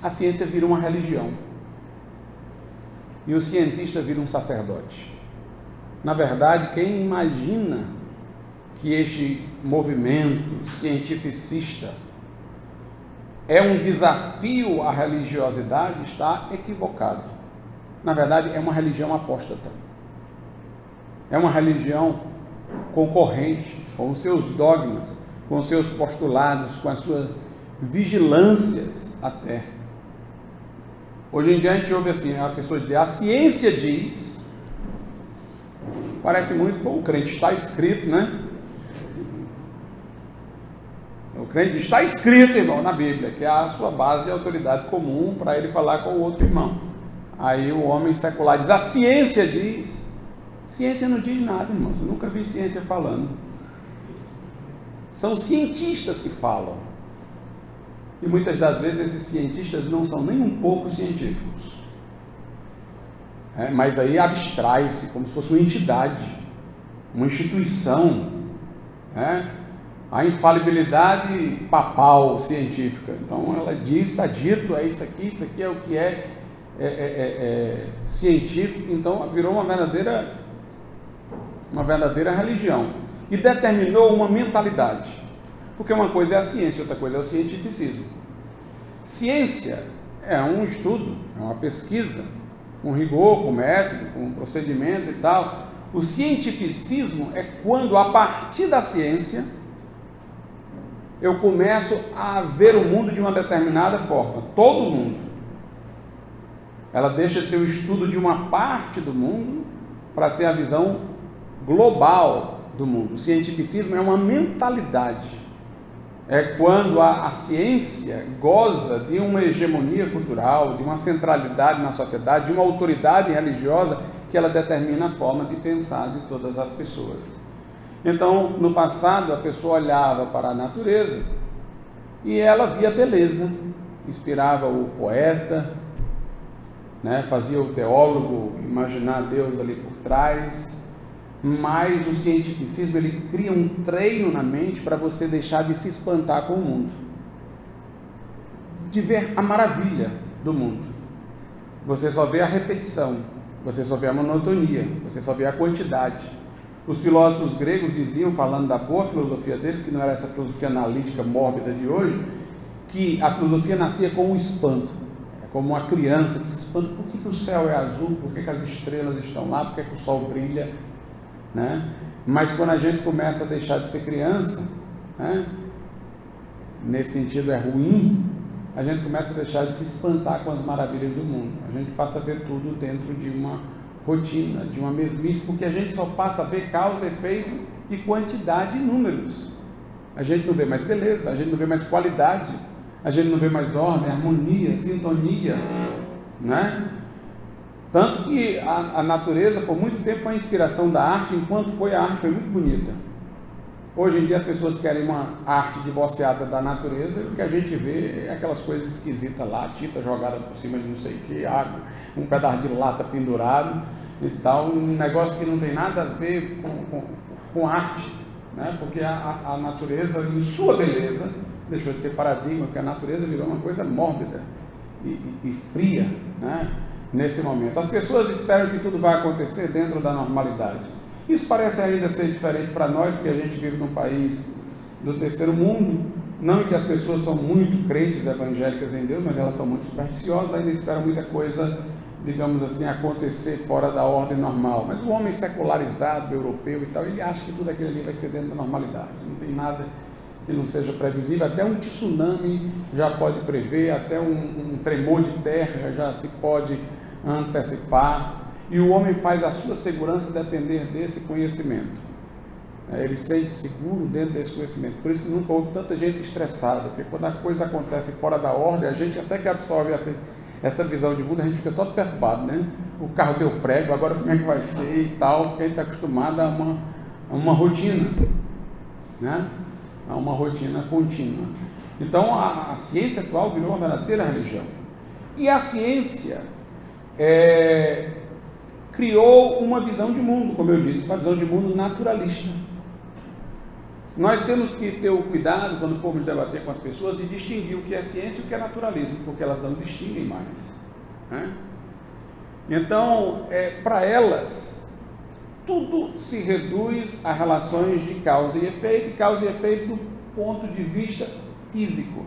A ciência vira uma religião e o cientista vira um sacerdote. Na verdade, quem imagina que este movimento cientificista é um desafio à religiosidade está equivocado. Na verdade, é uma religião apóstata. É uma religião concorrente, com os seus dogmas, com os seus postulados, com as suas vigilâncias até. Hoje em dia a gente ouve assim, a pessoa dizer, a ciência diz, parece muito com o crente, está escrito, né? O crente diz, está escrito, irmão, na Bíblia, que é a sua base de autoridade comum para ele falar com o outro irmão. Aí o homem secular diz, a ciência diz. Ciência não diz nada, irmãos, eu nunca vi ciência falando. São cientistas que falam. E muitas das vezes esses cientistas não são nem um pouco científicos. Mas aí abstrai-se como se fosse uma entidade, uma instituição. A infalibilidade papal científica. Então ela diz, está dito, é isso aqui é o que é científico. Então virou uma verdadeira religião. E determinou uma mentalidade. Porque uma coisa é a ciência, outra coisa é o cientificismo. Ciência é um estudo, é uma pesquisa, com rigor, com método, com procedimentos e tal. O cientificismo é quando, a partir da ciência, eu começo a ver o mundo de uma determinada forma. Todo mundo. Ela deixa de ser o estudo de uma parte do mundo para ser a visão global do mundo. O cientificismo é uma mentalidade. É quando a ciência goza de uma hegemonia cultural, de uma centralidade na sociedade, de uma autoridade religiosa que ela determina a forma de pensar de todas as pessoas. Então, no passado, a pessoa olhava para a natureza e ela via beleza, inspirava o poeta, fazia o teólogo imaginar Deus ali por trás. Mas o cientificismo, ele cria um treino na mente para você deixar de se espantar com o mundo, de ver a maravilha do mundo. Você só vê a repetição, você só vê a monotonia, você só vê a quantidade. Os filósofos gregos diziam, falando da boa filosofia deles, que não era essa filosofia analítica mórbida de hoje, que a filosofia nascia com um espanto. É como uma criança que se espanta, por que o céu é azul, por que as estrelas estão lá, por que o sol brilha? Mas quando a gente começa a deixar de ser criança, nesse sentido é ruim, a gente começa a deixar de se espantar com as maravilhas do mundo. A gente passa a ver tudo dentro de uma rotina, de uma mesmice, porque a gente só passa a ver causa, efeito e quantidade e números. A gente não vê mais beleza, a gente não vê mais qualidade, a gente não vê mais ordem, harmonia, sintonia, Tanto que a natureza, por muito tempo, foi a inspiração da arte, enquanto a arte foi muito bonita. Hoje em dia as pessoas querem uma arte divorciada da natureza, e o que a gente vê é aquelas coisas esquisitas lá, tinta jogada por cima de não sei o que, água, um pedaço de lata pendurado e tal, um negócio que não tem nada a ver com arte, porque a natureza, em sua beleza, deixou de ser paradigma, porque a natureza virou uma coisa mórbida e fria, nesse momento. As pessoas esperam que tudo vai acontecer dentro da normalidade. Isso parece ainda ser diferente para nós, porque a gente vive num país do terceiro mundo, não em que as pessoas são muito crentes evangélicas em Deus, mas elas são muito supersticiosas, ainda esperam muita coisa, digamos assim, acontecer fora da ordem normal. Mas o homem secularizado, europeu e tal, ele acha que tudo aquilo ali vai ser dentro da normalidade. Não tem nada que não seja previsível, até um tsunami já pode prever, até um tremor de terra já se pode antecipar, e o homem faz a sua segurança depender desse conhecimento. Ele sente-se seguro dentro desse conhecimento. Por isso que nunca houve tanta gente estressada, porque quando a coisa acontece fora da ordem, a gente até que absorve essa visão de mundo, a gente fica todo perturbado, O carro deu prego, agora como é que vai ser e tal, porque a gente está acostumado a uma rotina, A uma rotina contínua. Então a ciência atual virou uma verdadeira religião. E a ciência criou uma visão de mundo, como eu disse, uma visão de mundo naturalista. Nós temos que ter o cuidado, quando formos debater com as pessoas, de distinguir o que é ciência e o que é naturalismo, porque elas não distinguem mais. Então, para elas, tudo se reduz a relações de causa e efeito do ponto de vista físico.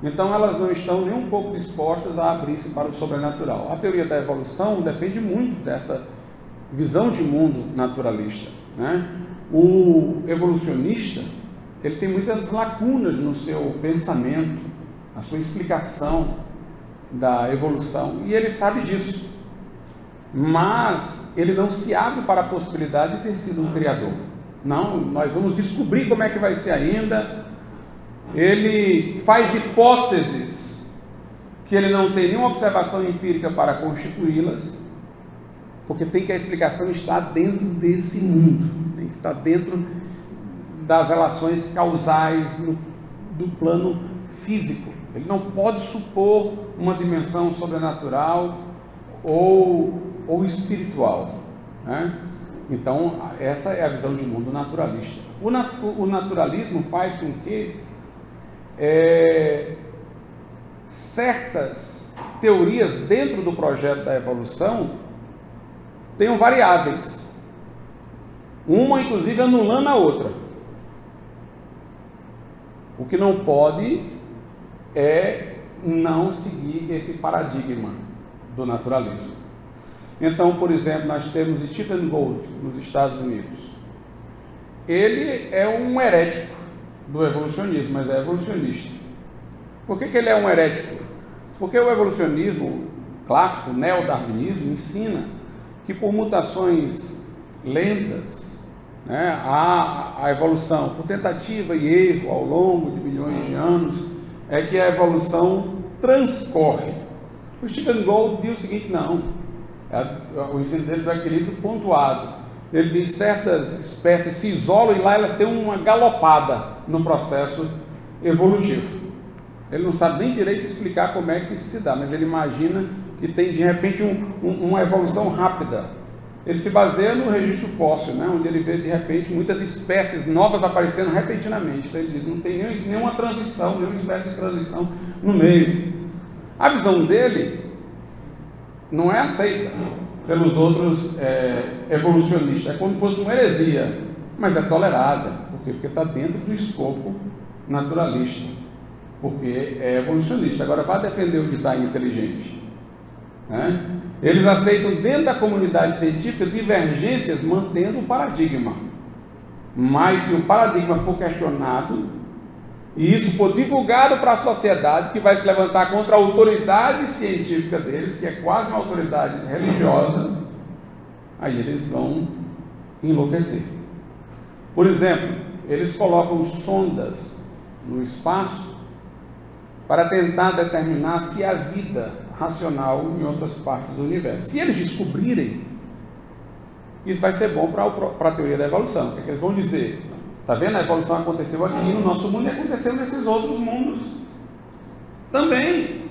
Então elas não estão nem um pouco dispostas a abrir-se para o sobrenatural. A teoria da evolução depende muito dessa visão de mundo naturalista, né? O evolucionista, ele tem muitas lacunas no seu pensamento, na sua explicação da evolução, e ele sabe disso, mas ele não se abre para a possibilidade de ter sido um criador. Não, nós vamos descobrir como é que vai ser ainda. Ele faz hipóteses que ele não tem nenhuma observação empírica para constituí-las, porque tem que a explicação estar dentro desse mundo, tem que estar dentro das relações causais do plano físico. Ele não pode supor uma dimensão sobrenatural ou espiritual, né? Então essa é a visão de mundo naturalista. O naturalismo faz com que certas teorias dentro do projeto da evolução tenham variáveis, uma inclusive anulando a outra. O que não pode é não seguir esse paradigma do naturalismo. Então, por exemplo, nós temos Stephen Gould nos Estados Unidos. Ele é um herético do evolucionismo, mas é evolucionista. Por que ele é um herético? Porque o evolucionismo clássico, o neodarwinismo, ensina que por mutações lentas, né, a evolução, por tentativa e erro ao longo de milhões de anos, é que a evolução transcorre. O Stephen Gould diz o seguinte: não, o ensino dele do equilíbrio pontuado. Ele diz que certas espécies se isolam e lá elas têm uma galopada no processo evolutivo. Ele não sabe nem direito explicar como é que isso se dá, mas ele imagina que tem de repente uma evolução rápida. Ele se baseia no registro fóssil, né, onde ele vê de repente muitas espécies novas aparecendo repentinamente. Então ele diz: não tem nenhuma transição, nenhuma espécie de transição no meio. A visão dele não é aceita pelos outros evolucionistas, é como se fosse uma heresia, mas é tolerada. Por quê? Porque está dentro do escopo naturalista, porque é evolucionista. Agora vá defender o design inteligente, né? Eles aceitam dentro da comunidade científica divergências mantendo o paradigma, mas se o paradigma for questionado e isso for divulgado para a sociedade, que vai se levantar contra a autoridade científica deles, que é quase uma autoridade religiosa, aí eles vão enlouquecer. Por exemplo, eles colocam sondas no espaço para tentar determinar se há vida racional em outras partes do universo. Se eles descobrirem, isso vai ser bom para a teoria da evolução. O que eles vão dizer? Está vendo? A evolução aconteceu aqui no nosso mundo e aconteceu nesses outros mundos também.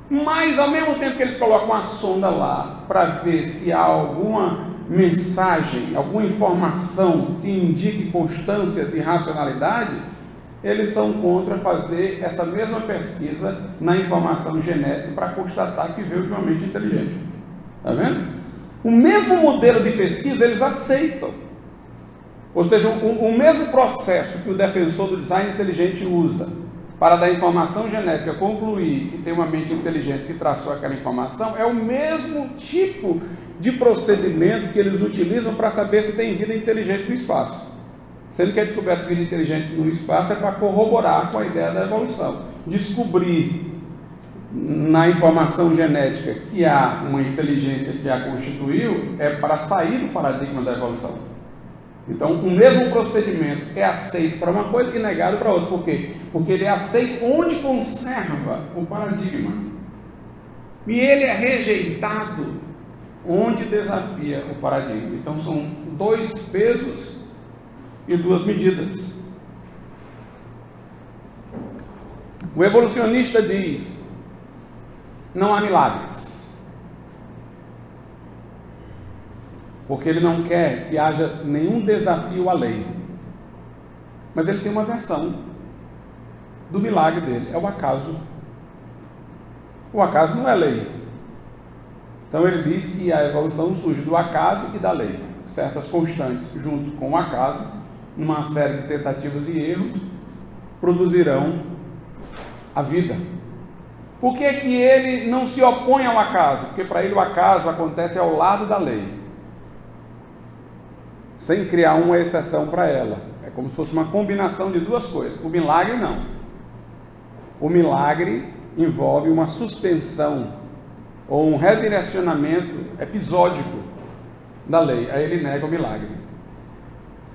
Mas ao mesmo tempo que eles colocam a sonda lá para ver se há alguma mensagem, alguma informação que indique constância de racionalidade, eles são contra fazer essa mesma pesquisa na informação genética para constatar que veio de uma mente inteligente. Está vendo? O mesmo modelo de pesquisa eles aceitam. Ou seja, o mesmo processo que o defensor do design inteligente usa para da informação genética concluir que tem uma mente inteligente que traçou aquela informação, é o mesmo tipo de procedimento que eles utilizam para saber se tem vida inteligente no espaço. Se ele quer descobrir vida inteligente no espaço, é para corroborar com a ideia da evolução. Descobrir na informação genética que há uma inteligência que a constituiu é para sair do paradigma da evolução. Então, o mesmo procedimento é aceito para uma coisa e negado para outra. Por quê? Porque ele é aceito onde conserva o paradigma. E ele é rejeitado onde desafia o paradigma. Então, são dois pesos e duas medidas. O evolucionista diz: não há milagres. Porque ele não quer que haja nenhum desafio à lei. Mas ele tem uma versão do milagre dele, é o acaso. O acaso não é lei. Então ele diz que a evolução surge do acaso e da lei. Certas constantes, junto com o acaso, numa série de tentativas e erros, produzirão a vida. Por que que ele não se opõe ao acaso? Porque para ele o acaso acontece ao lado da lei, sem criar uma exceção para ela. É como se fosse uma combinação de duas coisas. O milagre não. O milagre envolve uma suspensão ou um redirecionamento episódico da lei. Aí ele nega o milagre.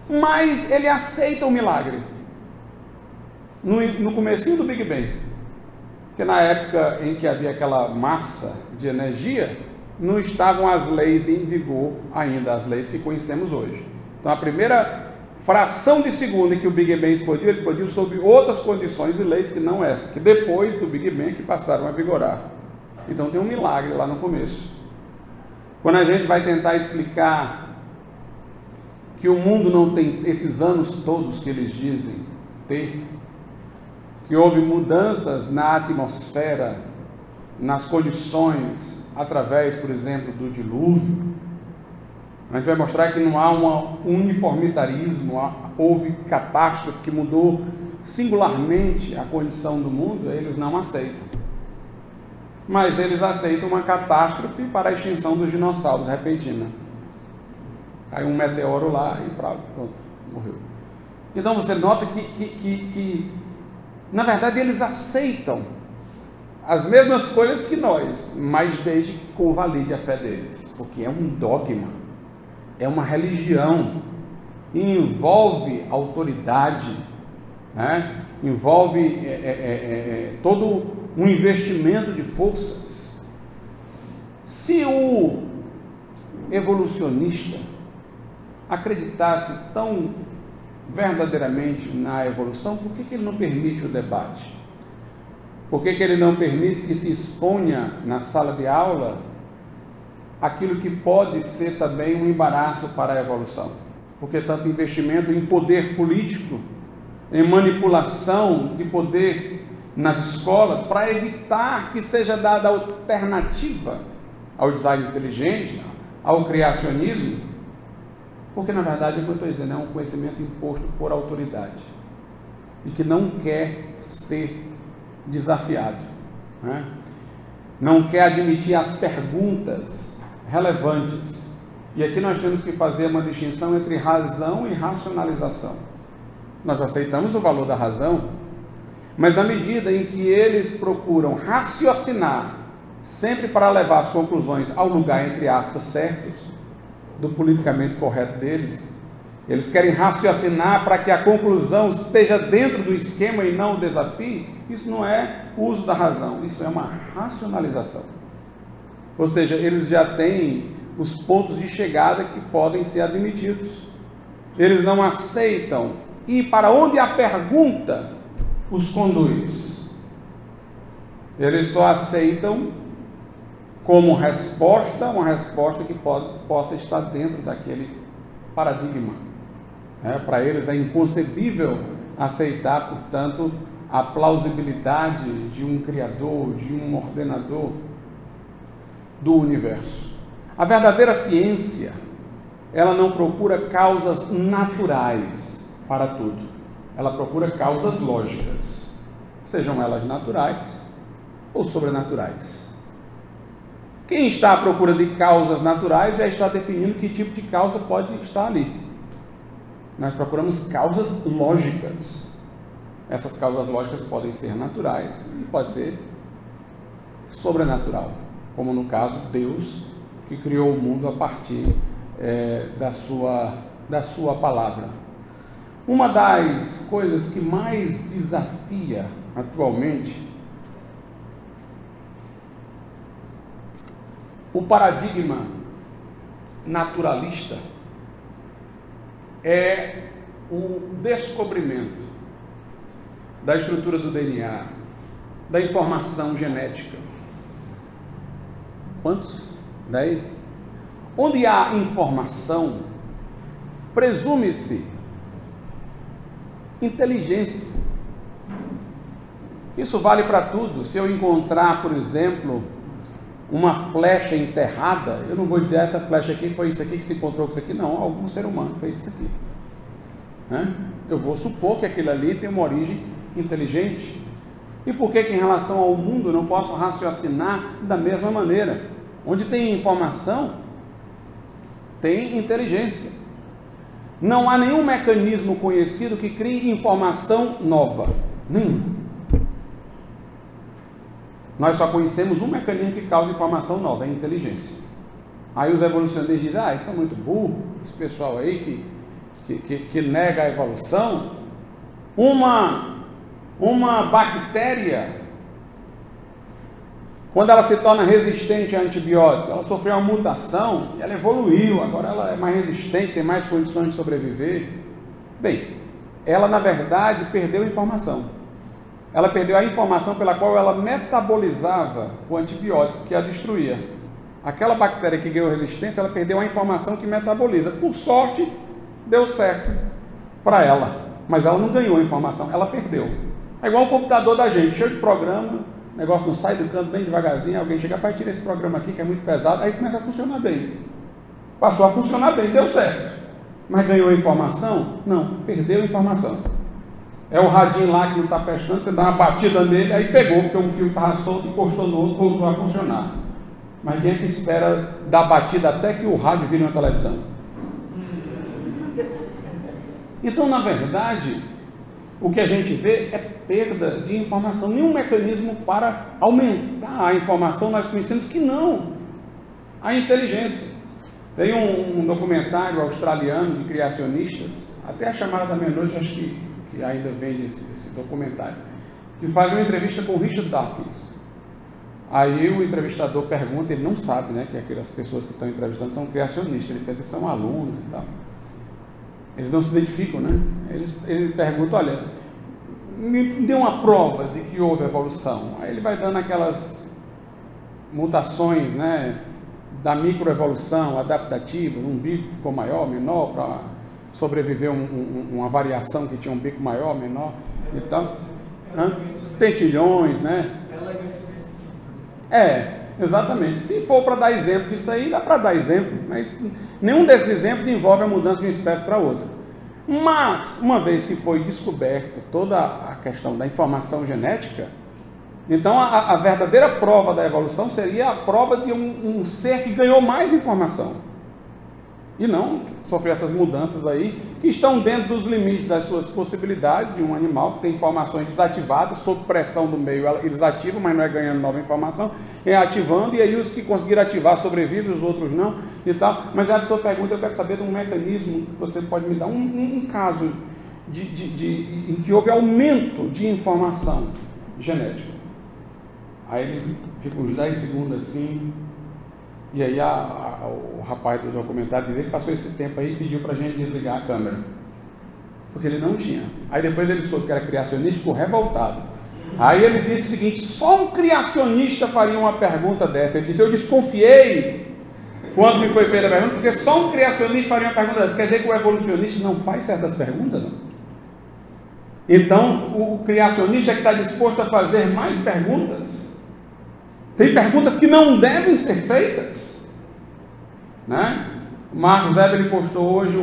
Mas ele aceita o milagre no comecinho do Big Bang, porque na época em que havia aquela massa de energia, não estavam as leis em vigor ainda, as leis que conhecemos hoje. Então a primeira fração de segundo em que o Big Bang explodiu, ele explodiu sob outras condições e leis que não essa, que depois do Big Bang que passaram a vigorar. Então tem um milagre lá no começo. Quando a gente vai tentar explicar que o mundo não tem esses anos todos que eles dizem ter, que houve mudanças na atmosfera, nas condições, através, por exemplo, do dilúvio, a gente vai mostrar que não há um uniformitarismo, houve catástrofe que mudou singularmente a condição do mundo, eles não aceitam. Mas eles aceitam uma catástrofe para a extinção dos dinossauros repentina. Caiu um meteoro lá e pronto, morreu. Então você nota que na verdade eles aceitam as mesmas coisas que nós, mas desde que convalide a fé deles, porque é um dogma, é uma religião, e envolve autoridade, né? Envolve todo um investimento de forças. Se o evolucionista acreditasse tão verdadeiramente na evolução, por que ele não permite o debate? Por que ele não permite que se exponha na sala de aula aquilo que pode ser também um embaraço para a evolução? Porque tanto investimento em poder político, em manipulação de poder nas escolas, para evitar que seja dada alternativa ao design inteligente, ao criacionismo, porque na verdade o que eu estou dizendo é um conhecimento imposto por autoridade e que não quer ser desafiado, né? Não quer admitir as perguntas relevantes. E aqui nós temos que fazer uma distinção entre razão e racionalização. Nós aceitamos o valor da razão, mas na medida em que eles procuram raciocinar sempre para levar as conclusões ao lugar, entre aspas, certos, do politicamente correto deles, eles querem raciocinar para que a conclusão esteja dentro do esquema e não o desafio. Isso não é uso da razão, isso é uma racionalização. Ou seja, eles já têm os pontos de chegada que podem ser admitidos. Eles não aceitam ir para onde a pergunta os conduz. Eles só aceitam como resposta, uma resposta que possa estar dentro daquele paradigma. Para eles é inconcebível aceitar, portanto, a plausibilidade de um criador, de um ordenador do universo. A verdadeira ciência, ela não procura causas naturais para tudo. Ela procura causas lógicas, sejam elas naturais ou sobrenaturais. Quem está à procura de causas naturais já está definindo que tipo de causa pode estar ali. Nós procuramos causas lógicas. Essas causas lógicas podem ser naturais e pode ser sobrenatural, como no caso Deus, que criou o mundo a partir da sua palavra. Uma das coisas que mais desafia atualmente o paradigma naturalista é o descobrimento da estrutura do DNA, da informação genética. Quantos? 10? Onde há informação, presume-se inteligência. Isso vale para tudo. Se eu encontrar, por exemplo, uma flecha enterrada, eu não vou dizer essa flecha aqui foi isso aqui que se encontrou com isso aqui, não, algum ser humano fez isso aqui. Né? Eu vou supor que aquilo ali tem uma origem inteligente. E por que em relação ao mundo eu não posso raciocinar da mesma maneira? Onde tem informação, tem inteligência. Não há nenhum mecanismo conhecido que crie informação nova. Nenhum. Nós só conhecemos um mecanismo que causa informação nova, é a inteligência. Aí os evolucionistas dizem, isso é muito burro, esse pessoal aí que nega a evolução. Uma bactéria, quando ela se torna resistente a antibiótico, ela sofreu uma mutação, ela evoluiu, agora ela é mais resistente, tem mais condições de sobreviver. Bem, ela na verdade perdeu informação. Ela perdeu a informação pela qual ela metabolizava o antibiótico, que a destruía. Aquela bactéria que ganhou resistência, ela perdeu a informação que metaboliza. Por sorte, deu certo para ela, mas ela não ganhou a informação, ela perdeu. É igual o computador da gente, cheio de programa, o negócio não sai do canto bem devagarzinho, alguém chega, pai, tira esse programa aqui que é muito pesado, aí começa a funcionar bem. Passou a funcionar bem, deu certo. Mas ganhou a informação? Não, perdeu a informação. É o radinho lá que não está prestando, você dá uma batida nele, aí pegou, porque um fio estava solto, encostou no outro, voltou a funcionar. Mas quem é que espera dar batida até que o rádio vire uma televisão? Então, na verdade, o que a gente vê é perda de informação. Nenhum mecanismo para aumentar a informação nós conhecemos que não. A inteligência. Tem um documentário australiano de criacionistas, até a chamada da meia-noite, acho que ainda vende esse documentário, que faz uma entrevista com o Richard Dawkins. Aí o entrevistador pergunta, ele não sabe, né, que aquelas pessoas que estão entrevistando são criacionistas, ele pensa que são alunos e tal. Eles não se identificam, né? Ele pergunta, olha, me dê uma prova de que houve evolução. Aí ele vai dando aquelas mutações, né, da microevolução adaptativa, um bico ficou maior, menor, para sobreviver uma variação que tinha um bico maior, menor e tal. Tentilhões, né? Exatamente. Se for para dar exemplo disso aí, dá para dar exemplo, mas nenhum desses exemplos envolve a mudança de uma espécie para outra. Mas, uma vez que foi descoberta toda a questão da informação genética, então a verdadeira prova da evolução seria a prova de um ser que ganhou mais informação. E não sofrer essas mudanças aí, que estão dentro dos limites das suas possibilidades de um animal que tem informações desativadas, sob pressão do meio, eles ativam, mas não é ganhando nova informação, é ativando, e aí os que conseguiram ativar sobrevivem, os outros não, e tal. Mas a sua pergunta, eu quero saber de um mecanismo que você pode me dar, um caso em que houve aumento de informação genética. Aí ele fica uns 10 segundos assim, e aí o rapaz do documentário dele passou esse tempo aí e pediu para a gente desligar a câmera, porque ele não tinha. Aí depois ele soube que era criacionista, ficou revoltado. Aí ele disse o seguinte, só um criacionista faria uma pergunta dessa. Ele disse, eu desconfiei quando me foi feita a pergunta, porque só um criacionista faria uma pergunta dessa. Quer dizer que o evolucionista não faz certas perguntas, não? Então, o criacionista é que está disposto a fazer mais perguntas. Tem perguntas que não devem ser feitas, né? O Marcos Weber postou hoje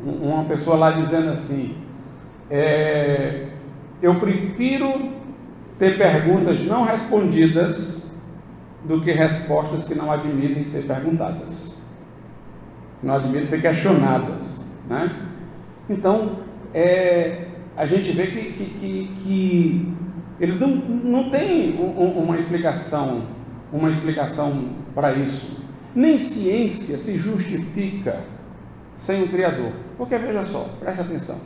uma pessoa lá dizendo assim, eu prefiro ter perguntas não respondidas do que respostas que não admitem ser perguntadas, não admitem ser questionadas, né? Então, a gente vê que eles não têm uma explicação para isso. Nem ciência se justifica sem um Criador. Porque, veja só, preste atenção.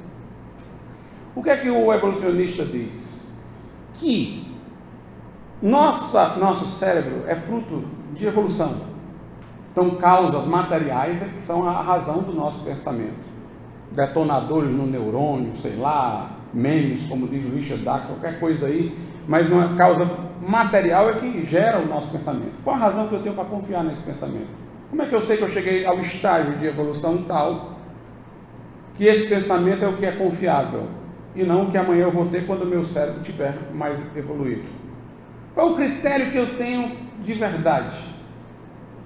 O que é que o evolucionista diz? Que nosso cérebro é fruto de evolução. Então, causas materiais que são a razão do nosso pensamento. Detonadores no neurônio, sei lá, memes, como diz o Richard Dawkins, qualquer coisa aí, mas uma causa material é que gera o nosso pensamento. Qual a razão que eu tenho para confiar nesse pensamento? Como é que eu sei que eu cheguei ao estágio de evolução tal que esse pensamento é o que é confiável e não o que amanhã eu vou ter quando o meu cérebro estiver mais evoluído? Qual é o critério que eu tenho de verdade.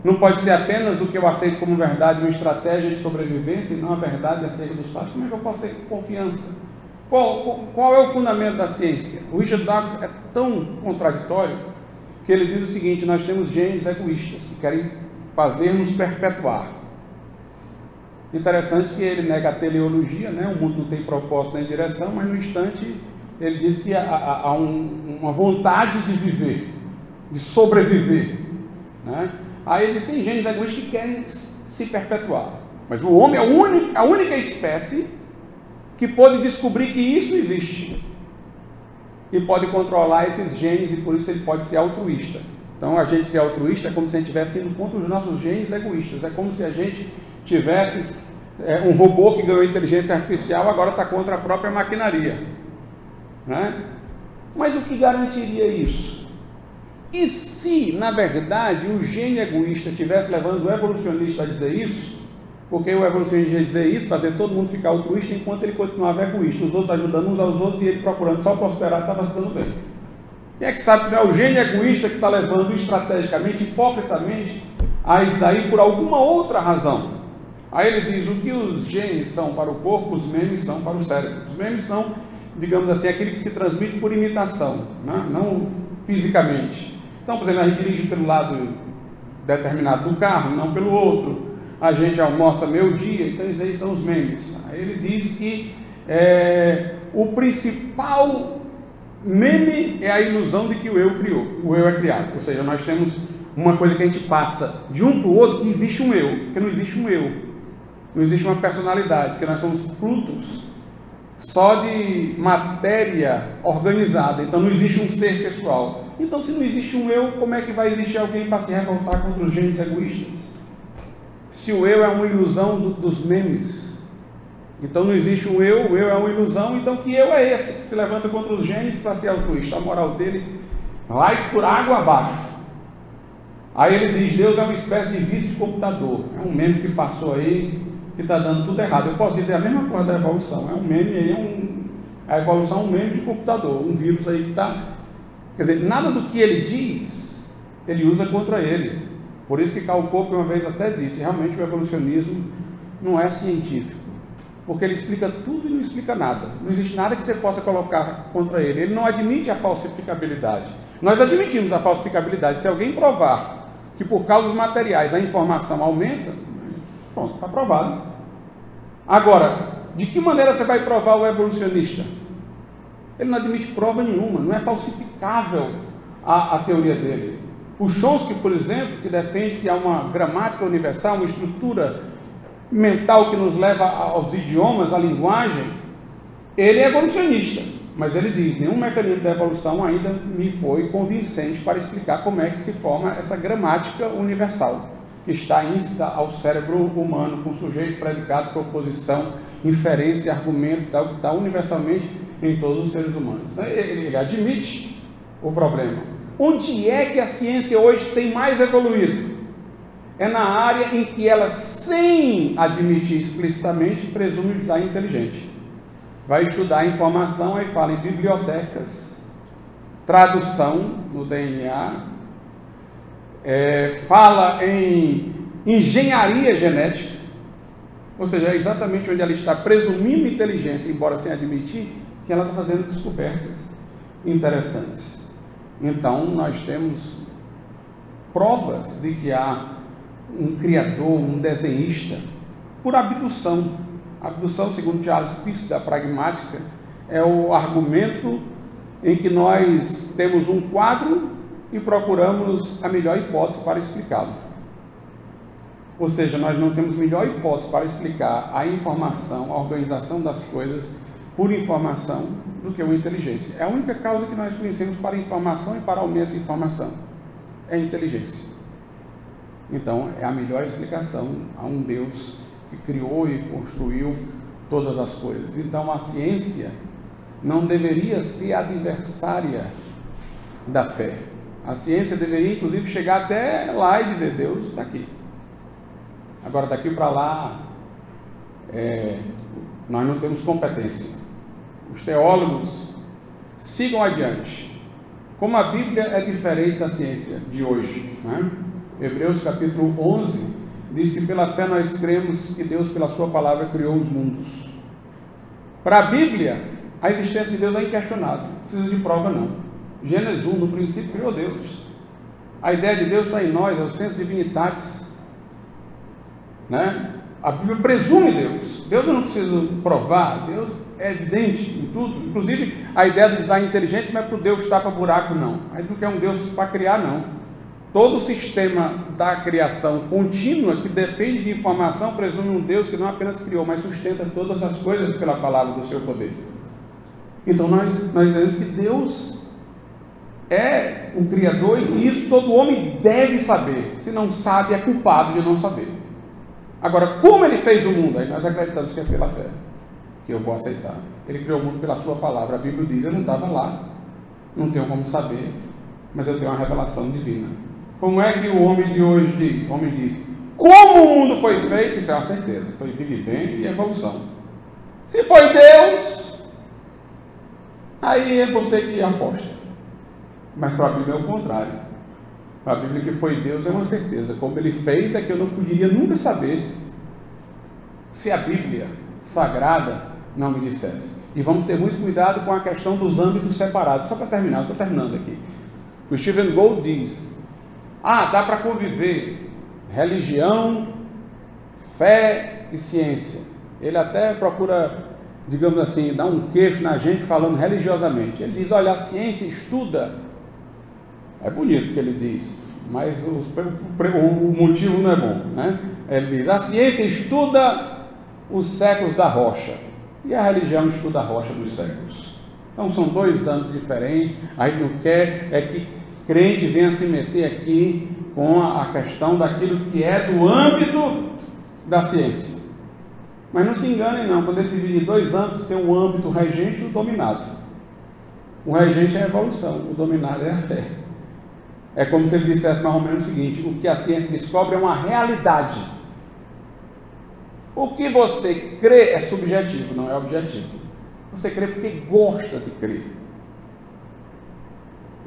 Não pode ser apenas o que eu aceito como verdade, uma estratégia de sobrevivência, e não a verdade acerca dos fatos. Como é que eu posso ter confiança? Qual é o fundamento da ciência? O Richard Dawkins é tão contraditório que ele diz o seguinte: nós temos genes egoístas que querem fazer-nos perpetuar. Interessante que ele nega a teleologia, né? O mundo não tem propósito nem direção, mas no instante ele diz que há uma vontade de viver, de sobreviver, né? Aí ele diz que tem genes egoístas que querem se perpetuar, mas o homem é a única espécie que pode descobrir que isso existe e pode controlar esses genes, e por isso ele pode ser altruísta. Então, a gente ser altruísta é como se a gente estivesse indo contra os nossos genes egoístas, é como se a gente tivesse um robô que ganhou inteligência artificial, agora está contra a própria maquinaria, né? Mas o que garantiria isso? E se, na verdade, o gene egoísta estivesse levando o evolucionista a dizer isso, porque o evolucionista ia dizer isso, fazer todo mundo ficar altruísta, enquanto ele continuava egoísta, os outros ajudando uns aos outros e ele procurando só prosperar, estava se dando bem. Quem é que sabe que não é o gene egoísta que está levando estrategicamente, hipocritamente, a isso daí por alguma outra razão? Aí ele diz: o que os genes são para o corpo, os memes são para o cérebro. Os memes são, digamos assim, aquele que se transmite por imitação, né? Não fisicamente. Então, por exemplo, a gente dirige pelo lado determinado do carro, não pelo outro. A gente almoça meio dia, então esses aí são os memes. Aí ele diz que o principal meme é a ilusão de que o eu criou, o eu é criado. Ou seja, nós temos uma coisa que a gente passa de um para o outro, que existe um eu, porque não existe um eu, não existe uma personalidade, porque nós somos frutos só de matéria organizada, então não existe um ser pessoal. Então, se não existe um eu, como é que vai existir alguém para se revoltar contra os genes egoístas? Se o eu é uma ilusão dos memes, então não existe um eu, o eu é uma ilusão, então que eu é esse que se levanta contra os genes para ser altruísta? A moral dele vai por água abaixo. Aí ele diz: Deus é uma espécie de vício de computador. É um meme que passou aí, que está dando tudo errado. Eu posso dizer a mesma coisa da evolução. É um meme aí, a evolução é um meme de computador, um vírus aí que está... Quer dizer, nada do que ele diz, ele usa contra ele. Por isso que Karl Popper uma vez até disse: realmente o evolucionismo não é científico, porque ele explica tudo e não explica nada. Não existe nada que você possa colocar contra ele. Ele não admite a falsificabilidade. Nós admitimos a falsificabilidade. Se alguém provar que por causas materiais a informação aumenta, pronto, está provado. Agora, de que maneira você vai provar o evolucionista? Ele não admite prova nenhuma, não é falsificável a teoria dele. O Chomsky, por exemplo, que defende que há uma gramática universal, uma estrutura mental que nos leva aos idiomas, à linguagem, ele é evolucionista, mas ele diz: nenhum mecanismo da evolução ainda me foi convincente para explicar como é que se forma essa gramática universal, que está íncita ao cérebro humano, com sujeito, predicado, proposição, inferência, argumento e tal, que está universalmente em todos os seres humanos. Então, ele admite o problema. Onde é que a ciência hoje tem mais evoluído? É na área em que ela, sem admitir explicitamente, presume o design inteligente. Vai estudar a informação, aí fala em bibliotecas, tradução no DNA, fala em engenharia genética, ou seja, é exatamente onde ela está presumindo inteligência, embora sem admitir, que ela está fazendo descobertas interessantes. Então, nós temos provas de que há um criador, um desenhista, por abdução. A abdução, segundo Charles Peirce, da pragmática, é o argumento em que nós temos um quadro e procuramos a melhor hipótese para explicá-lo. Ou seja, nós não temos melhor hipótese para explicar a informação, a organização das coisas por informação do que uma inteligência. É a única causa que nós conhecemos para informação e para aumento de informação. É a inteligência. Então, é a melhor explicação a um Deus que criou e construiu todas as coisas. Então, a ciência não deveria ser adversária da fé. A ciência deveria, inclusive, chegar até lá e dizer: Deus está aqui. Agora, daqui para lá, nós não temos competência. Os teólogos sigam adiante, Como a Bíblia é diferente da ciência de hoje, né? Hebreus capítulo 11 diz que pela fé nós cremos que Deus, pela sua palavra, criou os mundos. Para a Bíblia, a existência de Deus é inquestionável, não precisa de prova não. Gênesis 1, no princípio, criou Deus. A ideia de Deus está em nós, é o senso divinitatis, né? A Bíblia presume Deus. Deus eu não preciso provar, Deus é evidente em tudo. Inclusive, a ideia do design inteligente não é para o Deus tapa buraco, não. Aí não quer um Deus para criar, não. Todo o sistema da criação contínua, que depende de informação, presume um Deus que não apenas criou, mas sustenta todas as coisas pela palavra do seu poder. Então, nós entendemos que Deus é o Criador e que isso todo homem deve saber. Se não sabe, é culpado de não saber. Agora, como ele fez o mundo? Aí nós acreditamos que é pela fé, que eu vou aceitar. Ele criou o mundo pela sua palavra. A Bíblia diz, eu não estava lá, não tenho como saber, mas eu tenho uma revelação divina. Como é que o homem de hoje diz? O homem diz, como o mundo foi feito? Isso é uma certeza, foi Big Bang e evolução. Se foi Deus, aí é você que aposta. Mas para a Bíblia é o contrário. Para a Bíblia, que foi Deus é uma certeza. Como ele fez é que eu não poderia nunca saber se a Bíblia Sagrada não me dissesse. E vamos ter muito cuidado com a questão dos âmbitos separados. Só para terminar, estou terminando aqui. O Stephen Gould diz, dá para conviver religião, fé e ciência. Ele até procura, digamos assim, dar um queixo na gente falando religiosamente. Ele diz, olha, a ciência estuda. É bonito o que ele diz, mas o motivo não é bom, né? Ele diz, a ciência estuda os séculos da rocha, e a religião estuda a rocha dos séculos. Então são dois âmbitos diferentes. A gente não quer é que crente venha se meter aqui com a questão daquilo que é do âmbito da ciência. Mas não se enganem não, quando ele divide em dois âmbitos, tem o âmbito regente e o dominado. O regente é a evolução, o dominado é a fé. É como se ele dissesse mais ou menos o seguinte, o que a ciência descobre é uma realidade. O que você crê é subjetivo, não é objetivo. Você crê porque gosta de crer.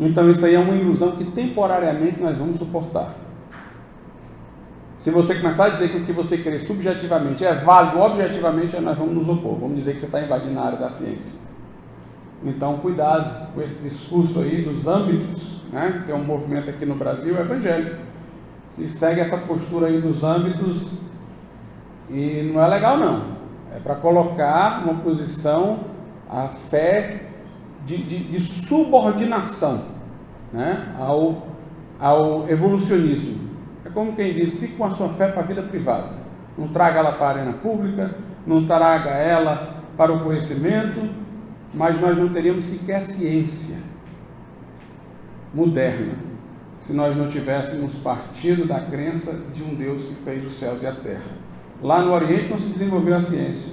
Então isso aí é uma ilusão que temporariamente nós vamos suportar. Se você começar a dizer que o que você crê subjetivamente é válido objetivamente, nós vamos nos opor. Vamos dizer que você está invadindo a área da ciência. Então, cuidado com esse discurso aí dos âmbitos, né? Tem um movimento aqui no Brasil evangélico que segue essa postura aí dos âmbitos e não é legal não. É para colocar uma posição a fé de subordinação, né? ao evolucionismo. É como quem diz, fique com a sua fé para a vida privada. Não traga ela para a arena pública, não traga ela para o conhecimento, mas nós não teríamos sequer ciência moderna se nós não tivéssemos partido da crença de um Deus que fez os céus e a terra. Lá no Oriente não se desenvolveu a ciência,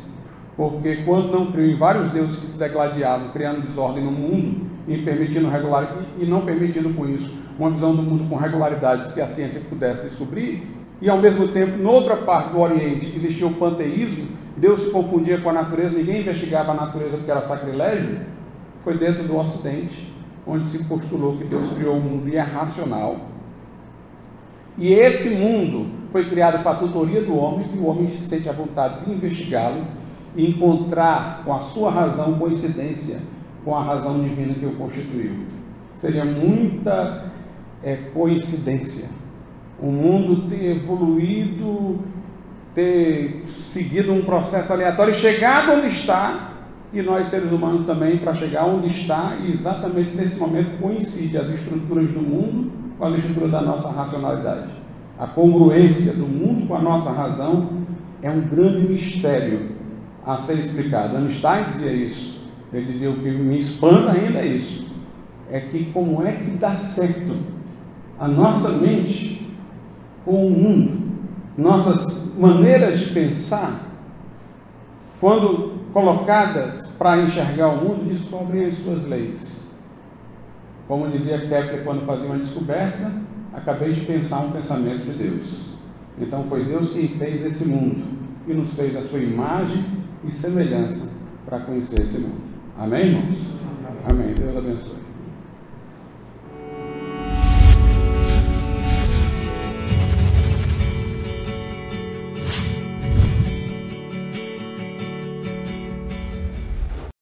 porque quando não criou em vários deuses que se degladiavam, criando desordem no mundo e não permitindo com isso uma visão do mundo com regularidades que a ciência pudesse descobrir, e ao mesmo tempo, noutra parte do Oriente, existia o panteísmo, Deus se confundia com a natureza, ninguém investigava a natureza porque era sacrilégio. Foi dentro do Ocidente, onde se postulou que Deus criou o mundo e é racional. E esse mundo foi criado para a tutoria do homem, que o homem se sente à vontade de investigá-lo e encontrar com a sua razão coincidência com a razão divina que o constituiu. Seria muita coincidência o mundo ter evoluído, ter seguido um processo aleatório e chegado onde está, e nós seres humanos também, para chegar onde está, e exatamente nesse momento coincide as estruturas do mundo com as estruturas da nossa racionalidade. A congruência do mundo com a nossa razão é um grande mistério a ser explicado. Einstein dizia isso. Ele dizia, o que me espanta ainda é isso, é que como é que dá certo a nossa mente com o mundo, nossas maneiras de pensar, quando colocadas para enxergar o mundo, descobrem as suas leis. Como dizia Kepler quando fazia uma descoberta, acabei de pensar um pensamento de Deus. Então foi Deus quem fez esse mundo e nos fez a sua imagem e semelhança para conhecer esse mundo. Amém, irmãos? Amém. Deus abençoe.